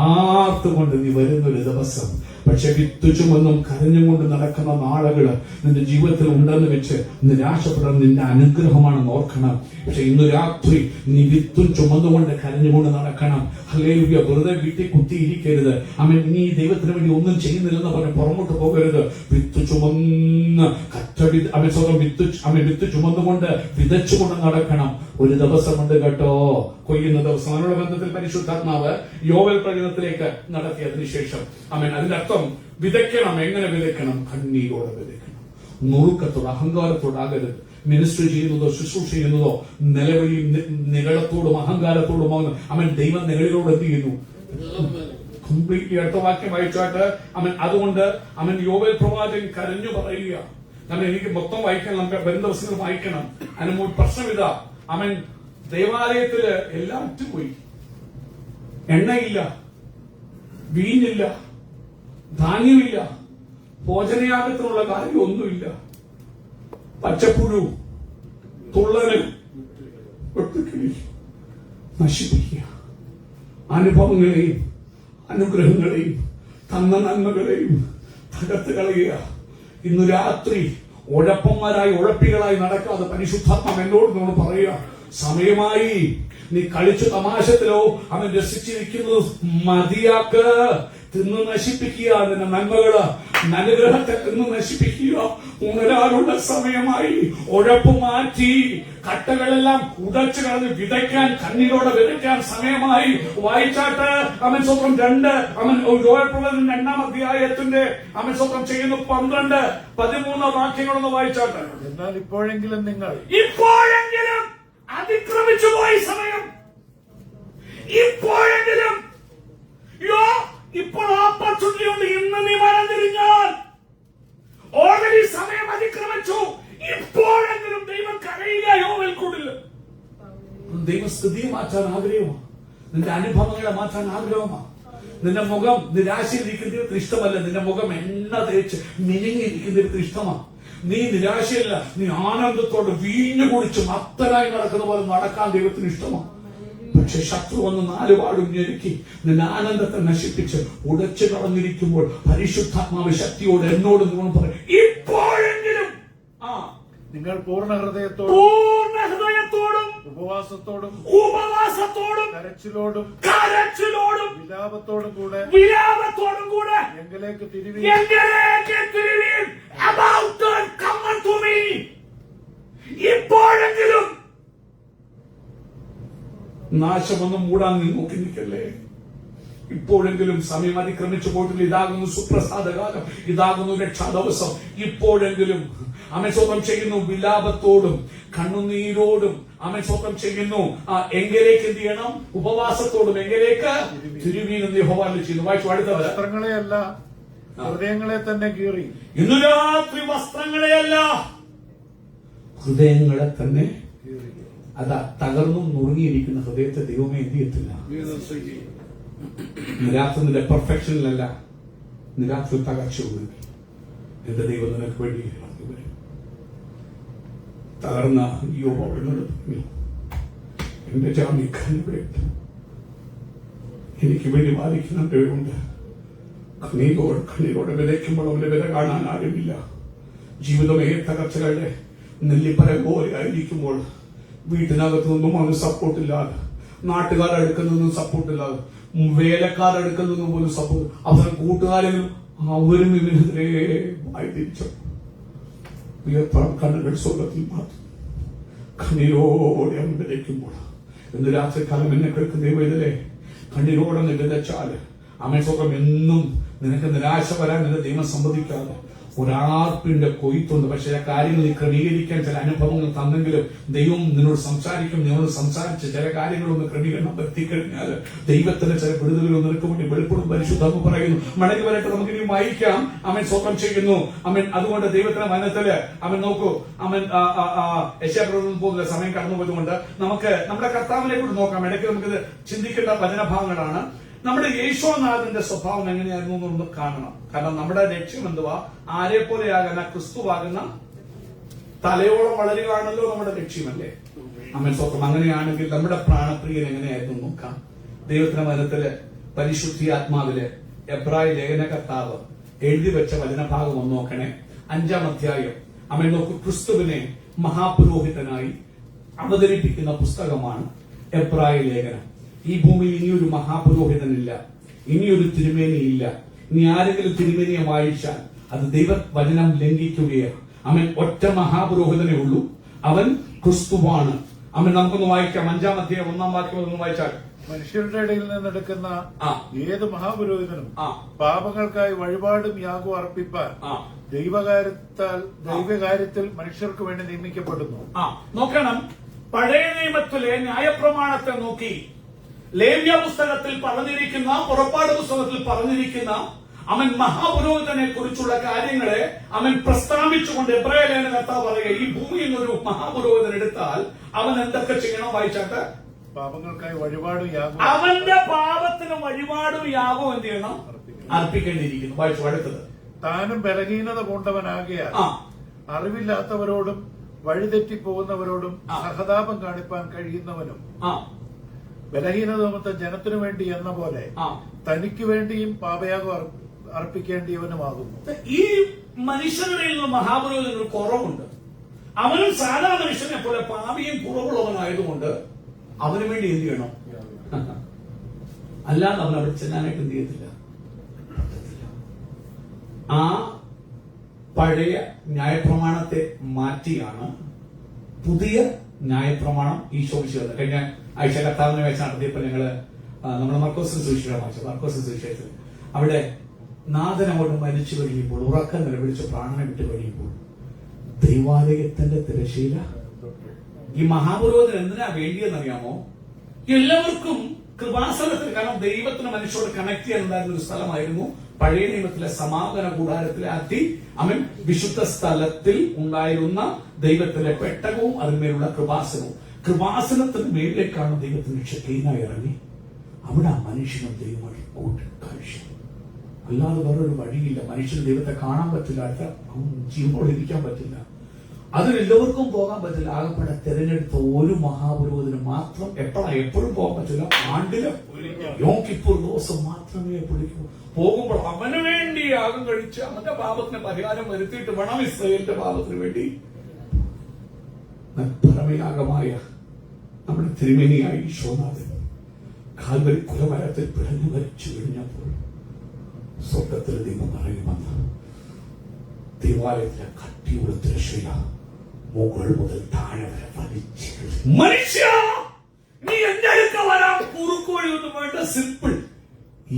ആർത്തുകൊണ്ട് നീ വരുന്നൊരു ദിവസം. പക്ഷെ വിത്ത് ചുമന്നും കരഞ്ഞും കൊണ്ട് നടക്കുന്ന നാളുകള് നിന്റെ ജീവിതത്തിൽ ഉണ്ടെന്ന് വെച്ച് നിരാശപ്പെടാൻ നിന്റെ അനുഗ്രഹമാണെന്ന് ഓർക്കണം. പക്ഷെ ഇന്ന് രാത്രി നീ വിത്തും ചുമന്നുകൊണ്ട് കരഞ്ഞുകൊണ്ട് നടക്കണം. ഹല്ലേലൂയ. വെറുതെ വീട്ടിൽ കുത്തിയിരിക്കരുത്. ആമേൻ. നീ ദൈവത്തിന് വേണ്ടി ഒന്നും ചെയ്യുന്നില്ലെന്ന് പറഞ്ഞ് പുറമോട്ട് പോകരുത്. വിത്ത് ചുമന്ന് വിത്ത് ചുമന്നുകൊണ്ട് വിതച്ചുകൊണ്ട് നടക്കണം. ഒരു ദിവസമുണ്ട് കേട്ടോ, കൊയ്യുന്ന ദിവസം. അതിനുള്ള ബന്ധത്തിൽ പരിശുദ്ധാത്മാവ് യോവേൽ പ്രവചനത്തിലേക്ക് നടത്തിയതിനു ശേഷം ആമേൻ. അതിന്റെ അർത്ഥം വിതയ്ക്കണം. എങ്ങനെ വിതയ്ക്കണം? കണ്ണീരോടെ വിതയ്ക്കണം. നുറുക്കത്തോട് അഹങ്കാരത്തോടാകരുത്. മിനിസ്റ്റർ ചെയ്യുന്നതോ ശുശ്രൂഷ ചെയ്യുന്നതോ നിലവിളിയും നികളത്തോടും അഹങ്കാരത്തോടും അവൻ ദൈവം നികളിലോട് എന്ത് ചെയ്യുന്നു? കംപ്ലീറ്റ്ലി. അടുത്ത വാക്യം വായിച്ചാട്ട് അവൻ അതുകൊണ്ട് അവൻ യോവേൽ പ്രവാചകൻ കരഞ്ഞു പറയുക. കാരണം എനിക്ക് മൊത്തം വായിക്കണം, നമുക്ക് വരും ദിവസങ്ങൾ വായിക്കണം. അതിന് പ്രശ്നം ഇതാ, അവൻ ദേവാലയത്തില് എല്ലാം വിറ്റുപോയി. എണ്ണയില്ല, വീഞ്ഞില്ല, ധാന്യമില്ല, ഭോജനയാഗത്തിനുള്ള കാര്യമൊന്നുമില്ല. പച്ചപ്പുഴു, തുള്ളല്, വെട്ടുക്കിളി നശിപ്പിക്കുക. അനുഭവങ്ങളെയും അനുഗ്രഹങ്ങളെയും തന്ന നന്മകളെയും തകർത്ത് കളയുക. ഇന്ന് രാത്രി ഉഴപ്പന്മാരായി ഉഴപ്പികളായി നടക്കാതെ പരിശുദ്ധാത്മാവ് എന്നോട് നമ്മൾ പറയുക, സമയമായി. നീ കളിച്ചു തമാശത്തിലോ അവൻ രസിച്ചിരിക്കുന്നത് മതിയാക്ക്. തിന്ന് നശിപ്പിക്കുക നിന്റെ നന്മകള്, അനുഗ്രഹത്തെ തിന്ന് നശിപ്പിക്കുക. ഉണരാനുള്ള സമയമായി. ഉഴപ്പ് മാറ്റി കട്ടകളെല്ലാം ഉടച്ചു കളഞ്ഞ് വിതയ്ക്കാൻ, കണ്ണീരോടെ വിതയ്ക്കാൻ സമയമായി. വായിച്ചാട്ട് അവൻ സ്വന്തം 2 അവൻ യോവേൽ പ്രവചനം 2-ാം അധ്യായത്തിന്റെ അവൻ സ്വന്തം ചെയ്യുന്നു 12-13 വാക്യങ്ങളൊന്ന് വായിച്ചാട്ട്. എന്നാൽ ഇപ്പോഴെങ്കിലും നിങ്ങൾ അതിക്രമിച്ചു പോയി സമയം. ഇപ്പോഴെങ്കിലും ഇപ്പോൾ ഓപ്പർച്യൂണിറ്റി ഉണ്ട്. ഇന്ന് നീ മനം തിരിഞ്ഞാൽ ഓൾറെഡി സമയം അതിക്രമിച്ചു. ഇപ്പോഴെങ്കിലും ദൈവം കരയുക. യോവേൽ കൂടില്ല. ദൈവസ്ഥിതിയെ മാറ്റാൻ ആഗ്രഹമാണ്. നിന്റെ അനുഭവങ്ങളെ മാറ്റാൻ ആഗ്രഹമാണ്. നിന്റെ മുഖം നിരാശയിരിക്കുന്ന ദൈവത്തിന് ഇഷ്ടമല്ല. നിന്റെ മുഖം എണ്ണ തേച്ച് മിനുങ്ങിയിരിക്കുന്ന ദൈവത്തിന് ഇഷ്ടമാണ്. നീ നിരാശയല്ല, നീ ആനന്ദത്തോടെ വീഞ്ഞു കുടിച്ച് മത്തനായി നടക്കുന്ന പോലെ നടക്കാൻ ദൈവത്തിന് ഇഷ്ടമാണ്. പക്ഷെ ശത്രു വന്ന് 4 പാടും ഞെരുക്കി നിന്റെ ആനന്ദത്തെ നശിപ്പിച്ച് ഉടച്ചു കളഞ്ഞിരിക്കുമ്പോൾ പരിശുദ്ധാത്മാവ് ശക്തിയോട് എന്നോട് നിങ്ങൾ പറയും, ഇപ്പോഴെങ്കിലും നിങ്ങൾ പൂർണ്ണ ഹൃദയത്തോടും ഉപവാസത്തോടും കരച്ചിലോടും വിലാപത്തോടും കൂടെ എങ്കിലേക്ക് തിരുവീൻ. ഇപ്പോഴെങ്കിലും നാശമൊന്നും മൂടാൻ നീ നോക്കി നിൽക്കല്ലേ. ഇപ്പോഴെങ്കിലും സമയം അതിക്രമിച്ചു പോയിട്ടില്ല. ഇതാകുന്നു സുപ്രസാദകാലം, ഇതാകുന്നു രക്ഷാ ദിവസം. ഇപ്പോഴെങ്കിലും അവൻ സ്വന്തം ചെയ്യുന്നു വിലാപത്തോടും കണ്ണുനീരോടും അവൻ സ്വന്തം ചെയ്യുന്നു. എങ്കിലേക്ക് എന്ത് ചെയ്യണം? ഉപവാസത്തോടും എങ്കിലേക്ക് തിരുവീനെന്ന് യഹോവ ചെയ്യുന്നു. വായിച്ചു അടുത്തത്. വസ്ത്രങ്ങളെയല്ല ഹൃദയങ്ങളെ തന്നെ കീറി. ഇന്നു രാത്രി വസ്ത്രങ്ങളെയല്ല ഹൃദയങ്ങളെ തന്നെ. അതാ തകർന്നും നുറുങ്ങിയിരിക്കുന്ന ഹൃദയത്തെ ദൈവമേ എന്ത് ചെയ്യത്തില്ല. നിരാത്രി നിന്റെ പെർഫെക്ഷനിലല്ല, നിരാത്രി തകർച്ച ഒഴുകി. എന്റെ ദൈവം നിനക്ക് വേണ്ടി തകർന്ന എന്റെ ജാമ്യക്കാരൻ ഇവിടെയുണ്ട്. എനിക്ക് വേണ്ടി വാദിക്കുന്നുണ്ട്. കണ്ണീരോടെ വിതയ്ക്കുമ്പോൾ അവന്റെ വില കാണാൻ ആരുമില്ല. ജീവിതമേ തകർച്ചകളുടെ നെല്ലിപ്പര പോലെ ആയിരിക്കുമ്പോൾ വീട്ടിനകത്തു നിന്നും അവന് സപ്പോർട്ടില്ലാതെ, നാട്ടുകാരടുക്കുന്നൊന്നും സപ്പോർട്ടില്ലാതെ, വേലക്കാരടുക്കുന്നൊന്നും പോലും സപ്പോർട്ട്, അവരുടെ കൂട്ടുകാരെങ്കിലും അവരും ഇവനെതിരെ ആയിട്ടിരിച്ചു. കണ്ണുകൾ സ്വർഗത്തിൽ മാറ്റി കണ്ണീരോടെ അവൻ വിതയ്ക്കുമ്പോൾ ഇന്ന് രാത്രിക്കാലം എന്നെ കേൾക്കുന്ന ദൈവത്തിലെ കണ്ണീരോടെ വിതച്ചാല് അമ്മ സ്വർഗം എന്നും നിനക്ക് നിരാശ വരാൻ നിന്റെ ദൈവം സമ്മതിക്കാതെ ഒരാർപ്പിന്റെ കൊയ്ത്തുണ്ട്. പക്ഷെ ആ കാര്യങ്ങൾ നീ ക്രമീകരിക്കാൻ ചില അനുഭവങ്ങൾ തന്നെങ്കിലും ദൈവം നിന്നോട് സംസാരിക്കും. നിന്നോട് സംസാരിച്ച് ചില കാര്യങ്ങളൊന്ന് ക്രമീകരണം എത്തിക്കഴിഞ്ഞാൽ ദൈവത്തിന്റെ ചില വിടുതലുകൾ നിനക്ക് വേണ്ടി വെളിപ്പെടും. പരിശുദ്ധാത്മ പറയുന്നു. മടങ്ങി വരട്ടെ, നമുക്ക് ഇനി വായിക്കാം. അവൻ സ്വന്തം ചെയ്യുന്നു. അവൻ അതുകൊണ്ട് ദൈവത്തിന്റെ മനത്തില് അവൻ നോക്കൂ. അവൻ യശയാപ്രവചനം പോകുന്ന സമയം കടന്നു പോയതുകൊണ്ട് നമുക്ക് നമ്മുടെ കർത്താവിനെ കൂടി നോക്കാം. ഇടയ്ക്ക് നമുക്കിത് ചിന്തിക്കേണ്ട വചനഭാഗങ്ങളാണ്. നമ്മുടെ യേശോനാഥന്റെ സ്വഭാവം എങ്ങനെയായിരുന്നു എന്നൊന്ന് കാണണം. കാരണം നമ്മുടെ ലക്ഷ്യം എന്തുവാ? ആരെ പോലെയാകുന്ന ക്രിസ്തുവാകുന്ന തലയോളം വളരുകയാണല്ലോ നമ്മുടെ ലക്ഷ്യമല്ലേ. അമ്മ സ്വന്തം അങ്ങനെയാണെങ്കിൽ നമ്മുടെ പ്രാണപ്രിയൻ എങ്ങനെയായിരുന്നു നോക്കാം. ദൈവത്തിന്റെ മനത്തില് പരിശുദ്ധി ആത്മാവില് എബ്രായ ലേഖനകർത്താവ് എഴുതി വെച്ച വചനഭാഗം ഒന്ന് നോക്കണേ. 5-ാം അധ്യായം. അവൻ നോക്കൂ, ക്രിസ്തുവിനെ മഹാപുരോഹിതനായി അവതരിപ്പിക്കുന്ന പുസ്തകമാണ് എബ്രായ ലേഖനം. ഈ ഭൂമിയിൽ ഇനിയൊരു മഹാപുരോഹിതനില്ല, ഇനിയൊരു തിരുമേനിയില്ല. ഇനി ആരെങ്കിലും തിരുമേനിയെ വായിച്ചാൽ അത് ദൈവവചനം ലംഘിക്കുകയാണ്. അവൻ ഒറ്റ മഹാപുരോഹിതനേ ഉള്ളൂ, അവൻ ക്രിസ്തുവാണ്. അവൻ നമുക്കൊന്ന് വായിക്കാം. 5-ാം അധ്യായം 1-ാം വാക്യം ഒന്ന് വായിച്ചാൽ, മനുഷ്യരുടെ ഇടയിൽ നിന്നെടുക്കുന്ന ഏത് മഹാപുരോഹിതനും പാപങ്ങൾക്കായി വഴിപാടും യാഗവും അർപ്പിപ്പാൻ ദൈവകാര്യത്തിൽ മനുഷ്യർക്ക് വേണ്ടി നിയമിക്കപ്പെടുന്നു. നോക്കണം, പഴയ നിയമത്തിലെ ന്യായപ്രമാണത്തെ നോക്കി ലേവ്യ പുസ്തകത്തിൽ പറഞ്ഞിരിക്കുന്ന, പുറപ്പാട് പുസ്തകത്തിൽ പറഞ്ഞിരിക്കുന്ന അവൻ മഹാപുരോഹിതനെ കുറിച്ചുള്ള കാര്യങ്ങളെ അവൻ പ്രസ്താവിച്ചുകൊണ്ട് എബ്രായ ലേഖനകർത്താവ് പറയുക, ഈ ഭൂമിയിൽ നിന്നൊരു മഹാപുരോഹിതൻ എടുത്താൽ അവൻ എന്തൊക്കെ ചെയ്യണം? വായിച്ചാട്ട്, പാപങ്ങൾക്കായി വഴിപാടും യാഗവും, അവന്റെ പാപത്തിന് വഴിപാടും യാഗവും എന്ത് ചെയ്യണം? അർപ്പിക്കേണ്ടിയിരിക്കുന്നു. വായിച്ചു അടുത്തത്, താനും ബലഹീനത കൊണ്ടവനാകിയാൽ അറിവില്ലാത്തവരോടും വഴിതെറ്റിപ്പോകുന്നവരോടും സഹതാപം കാണിപ്പാൻ കഴിയുന്നവനും ബലഹീനത നിമിത്തം ജനത്തിനു വേണ്ടി എന്ന പോലെ തനിക്ക് വേണ്ടിയും പാപയാഗം അർപ്പിക്കേണ്ടിയവനുമാകുന്നു. ഈ മനുഷ്യരുടെ മഹാപുരോഹിതന് കുറവുണ്ട്. അവനും സാധാരണ മനുഷ്യനെ പോലെ പാപിയും കുറവുള്ളവനായതുകൊണ്ട് അവന് വേണ്ടി എന്ത് ചെയ്യണം? അല്ലാതെ അവൻ അവിടെ ചെല്ലാനായിട്ട് എന്ത് ചെയ്യത്തില്ല. ആ പഴയ ന്യായപ്രമാണത്തെ മാറ്റിയാണ് പുതിയ ന്യായപ്രമാണം ഈശോ വിശ്വസിച്ചത്. കഴിഞ്ഞ ആഴ്ച കർത്താവിനെ വെച്ച് നടത്തിയപ്പോൾ നമ്മുടെ മർക്കോസിന്റെ സുവിശേഷം വായിച്ചു. മർക്കോസിന്റെ സുവിശേഷത്തിൽ അവിടെ നാഥൻ അങ്ങോട്ട് മരിച്ചു കഴിയുമ്പോൾ, ഉറക്കം നിലവിളിച്ച് പ്രാണനെ വിട്ടു കഴിയുമ്പോൾ ദൈവാലയത്തിന്റെ തിരശീല ഈ മഹാപുരോഹിതൻ എന്തിനാ വേണ്ടിയെന്നറിയാമോ? എല്ലാവർക്കും കൃപാസനത്തിൽ, കാരണം ദൈവത്തിന് മനുഷ്യരോട് കണക്ട് ചെയ്യാൻ ഉണ്ടായിരുന്ന ഒരു സ്ഥലമായിരുന്നു പഴയ നിയമത്തിലെ സമാഗമന കൂടാരത്തിലെ അവൻ വിശുദ്ധ സ്ഥലത്തിൽ ഉണ്ടായിരുന്ന ദൈവത്തിലെ പെട്ടകവും അതിന്മേലുള്ള കൃപാസനവും. കൃപാസനത്തിന് മേലിലേക്കാണ് ദൈവത്തിന്റെ ഷെക്കീനായി ഇറങ്ങി. അവിടെ ആ മനുഷ്യനും ദൈവമായി കൂട്ടിക്കാഴ്ച. അല്ലാതെ വേറൊരു വഴിയില്ല. മനുഷ്യന് ദൈവത്തെ കാണാൻ പറ്റില്ല, ജീവനോട് ഇരിക്കാൻ പറ്റില്ല, അതിലെല്ലാവർക്കും പോകാൻ പറ്റില്ല. ആകെപ്പെടെ തെരഞ്ഞെടുത്ത ഒരു മഹാപുരോഹിതന് മാത്രം എപ്പോഴും പോകാൻ പറ്റില്ല. ആണ്ടില് യോക്കിപ്പോൾ ദിവസം മാത്രമേ പിടിക്കൂ. പോകുമ്പോൾ അവന് വേണ്ടി യാഗം കഴിച്ച് അവന്റെ പാപത്തിന് പരിഹാരം വരുത്തിയിട്ട് വേണം ഇസ്രായേലിന്റെ പാപത്തിന് വേണ്ടി പരമയാഗമായ നമ്മുടെ തിരുമേനിയായ ഈശോനാഥൻ കാൽവരി കുലമരത്തിൽ പിടഞ്ഞു മരിച്ചു കഴിഞ്ഞപ്പോൾ സ്വർഗത്തിൽ ദൈവം അറിയുമെന്ന് ദേവാലയത്തിലെ കട്ടിയുള്ള തിരശ്ശീല മുകൾ മുതൽ താഴെ വരെ വലിച്ചു. മനുഷ്യ, നീ എന്റെ അടുക്ക വരാൻ കുറുക്കു വഴിയൊന്നും വേണ്ട, സിമ്പിൾ.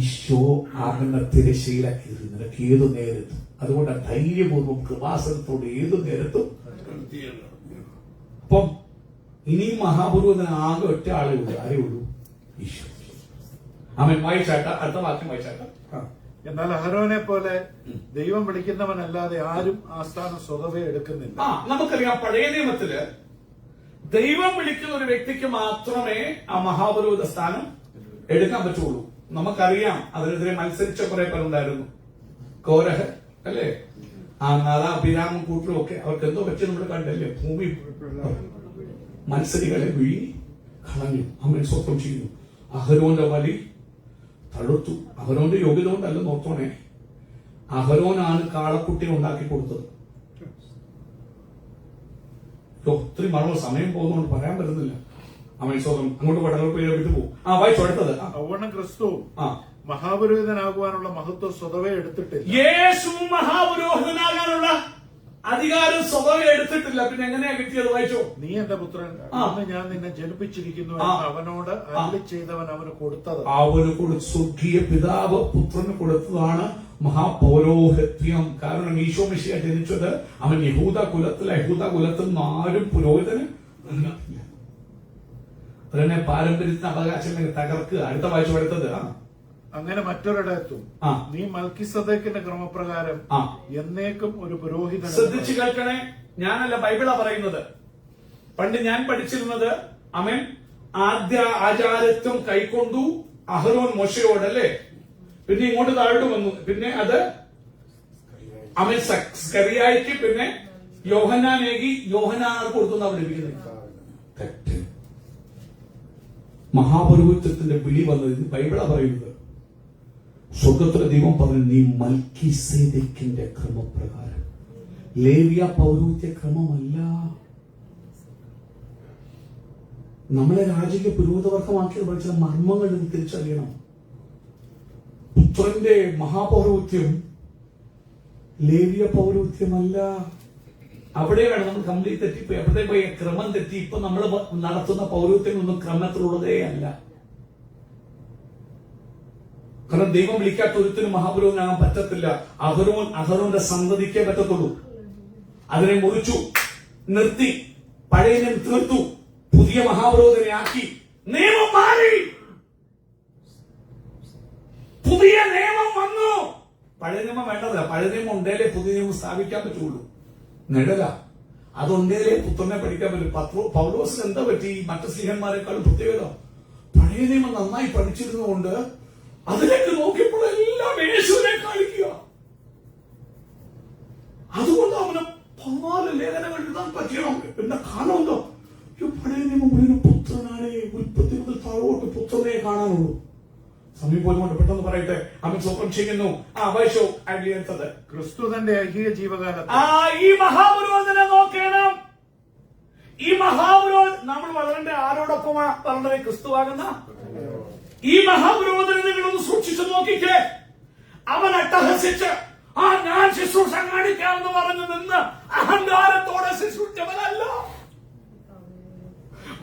ഈശോ ആകുന്ന തിരശ്ശീല കീറി നിനക്ക് ഏതു നേരത്തും. അതുകൊണ്ട് ധൈര്യപൂർവ്വം കൃപാസനത്തോട് ഏതു നേരത്തും. അപ്പം ഇനിയും മഹാപുരോഹിതന് ആകെ ഒറ്റ ആളേ ഉള്ളൂ. ആരേ ഉള്ളൂ? ഈശോ. അവൻ വായിച്ചാട്ട, അടുത്ത വാക്യം വായിച്ചാട്ട. എന്നാൽ അഹരോനെ പോലെ ദൈവം വിളിക്കുന്നവനല്ലാതെ ആരും ആ സ്ഥാനം സ്വതവേ എടുക്കുന്നില്ല. നമുക്കറിയാം, പഴയ നിയമത്തില് ദൈവം വിളിക്കുന്ന ഒരു വ്യക്തിക്ക് മാത്രമേ ആ മഹാപുരോഹിത സ്ഥാനം എടുക്കാൻ പറ്റുള്ളൂ. നമുക്കറിയാം, അതിനെതിരെ മത്സരിച്ച കുറെ പേരുണ്ടായിരുന്നു. കോരഹ് അല്ലേ, ആ അഭിരാമം കൂട്ടരും ഒക്കെ അവർക്ക് എന്തോ പറ്റി നമ്മൾ കണ്ടല്ലേ. ഭൂമി മത്സരികളെ വിഴുങ്ങി കളഞ്ഞു. അവൻ സ്വന്തം ചെയ്യുന്നു. അഹരോന്റെ വലി തടുത്തു. അഹരോന്റെ യോഗ്യത കൊണ്ടല്ല, നോക്കണേ, അഹരോനാണ് കാളക്കുട്ടിയെ ഉണ്ടാക്കി കൊടുത്തത്. ഒത്തിരി മറവ് സമയം പോകുന്നതുകൊണ്ട് പറയാൻ പറ്റുന്നില്ല. അവൻ സ്വന്തം അങ്ങോട്ട് പടങ്ങൾ വിട്ടുപോകും. വായിച്ചു അടുത്തത്. അവണ്ണം ക്രിസ്തു മഹാപുരോഹിതനാകുവാനുള്ള മഹത്വം സ്വതവേ എടുത്തിട്ടില്ല. യേശു മഹാപുരോഹിതനാകാനുള്ള അധികാരം സ്വതവേ എടുത്തിട്ടില്ല. പിന്നെ എങ്ങനെയാ കിട്ടിയത്? വായിച്ചോ. നീ എന്റെ പുത്രൻ, അന്ന് ഞാൻ നിന്നെ ജനിപ്പിച്ചിരിക്കുന്നു അവനോട് അരുളി ചെയ്തവൻ അവന് കൊടുത്തത്. അവന് സ്വർഗീയ പിതാവ് പുത്രന് കൊടുത്തതാണ് മഹാപൗരോഹിത്യം. കാരണം ഈശോ മിശിഹ ജനിച്ചത് അവൻ യഹൂദ കുലത്തിൽ നിന്ന് ആരും പുരോഹിതന് അതിനെ പാരമ്പര്യത്തിന് അവകാശം തകർക്കുക. അടുത്ത വായിച്ചു അടുത്തത്. അങ്ങനെ മറ്റൊരിടത്തും നീ മൽക്കിസദേക്കിന്റെ ക്രമപ്രകാരം എന്നേക്കും ഒരു പുരോഹിതൻ. ശ്രദ്ധിച്ചു കേൾക്കണേ, ഞാനല്ല, ബൈബിളാ പറയുന്നത്. പണ്ട് ഞാൻ പഠിച്ചിരുന്നത് അവൻ ആദ്യ ആചാരത്വം കൈക്കൊണ്ടു അഹരോൻ മോശയോടല്ലേ, പിന്നെ ഇങ്ങോട്ട് താഴോട്ട് വന്നു, പിന്നെ അത് അവൻ സ്കറിയായിക്ക്, പിന്നെ യോഹന്നാനേകി, യോഹന്നാർ കൊടുത്തു പഠിപ്പിക്കുന്നത്. തെറ്റ്. മഹാപുരോഹിത്വത്തിന്റെ വിളി വന്നത് ബൈബിളാ പറയുന്നത്. സ്വർഗത്തിലെ ദൈവം പറഞ്ഞു, നീ മൽക്കീസേദെക്കിന്റെ ക്രമപ്രകാരം, ലേവ്യ പൗരോഹിത്യ ക്രമമല്ല. നമ്മളെ രാജകീയ പുരോഹിതവർഗമാക്കിയത് പഠിച്ച മർമ്മങ്ങൾ തിരിച്ചറിയണം. പുത്രന്റെ മഹാപൗരോഹിത്യം ലേവ്യ പൗരോഹിത്യമല്ല. അവിടെയാണ് നമ്മൾ കംപ്ലീറ്റ് തെറ്റിപ്പോയി. എവിടെ പോയി ക്രമം തെറ്റി. ഇപ്പൊ നമ്മൾ നടത്തുന്ന പൗരോഹിത്യങ്ങളൊന്നും ക്രമത്തിലുള്ളതേ അല്ല. കാരണം ദൈവം വിളിക്കാത്ത ഒരുത്തിനും മഹാപുരോഹിതനാകാൻ പറ്റത്തില്ല. അഹരോന്റെ സന്തതിക്കേ പറ്റത്തുള്ളൂ. അതിനെ മുറിച്ചു, നിർത്തി, പഴയനെ തീർത്തു, പുതിയ മഹാപുരോഹിതനെ ആക്കി. നിയമം മാറി, പുതിയ നിയമം വന്നു. പഴയ നിയമം വേണ്ടതല്ല. പഴയ നിയമം ഉണ്ടേലേ പുതിയ നിയമം സ്ഥാപിക്കാൻ പറ്റുള്ളൂ. നിഴല അതുണ്ടേലേ പുത്രനെ പഠിക്കാൻ പറ്റും. പൗലോസിന് എന്താ പറ്റി? മറ്റു സ്ത്രീഹന്മാരെക്കാളും പ്രത്യേകത, പഴയ നിയമം നന്നായി പഠിച്ചിരുന്നുകൊണ്ട് അതിലേക്ക് നോക്കിയപ്പോൾ എല്ലാം യേശുവിനെ കാണിക്കുക. അതുകൊണ്ട് അവന് 14 ലേഖനങ്ങൾ എഴുതാൻ പറ്റിയോ? എന്നെ കാണുമല്ലോ. പഴയ നിയമം മുഴുവൻ പുത്രനാണ്. ഉൽപ്പത്തി മുതൽ താഴോട്ട് പുത്രനെ കാണാനുള്ളൂ. സമയം പോയിക്കൊണ്ട് പെട്ടെന്ന് പറയട്ടെ. അവൻ സ്വപ്നം ചെയ്യുന്നു. വൈശോ അടുത്തത് ക്രിസ്തു തന്റെ ഐഹിക ജീവകാലത്ത് ഈ മഹാപുരോഹിതനെ നോക്കണം. ഈ മഹാപുരോഹിതൻ നമ്മൾ വളരേണ്ട ആരോടൊപ്പമാണ് വളരേണ്ടത്? ക്രിസ്തുവാകുന്ന ഈ മഹാപുരോഹിതനെ നിങ്ങളൊന്ന് സൂക്ഷിച്ചു നോക്കിക്കേ. അവൻ അട്ടഹസിച്ച് ഞാൻ ശുശ്രൂഷ കാണിക്കാമെന്ന് പറഞ്ഞു നിന്ന് അഹങ്കാരത്തോടെ ശുശ്രൂഷിച്ചവനല്ല.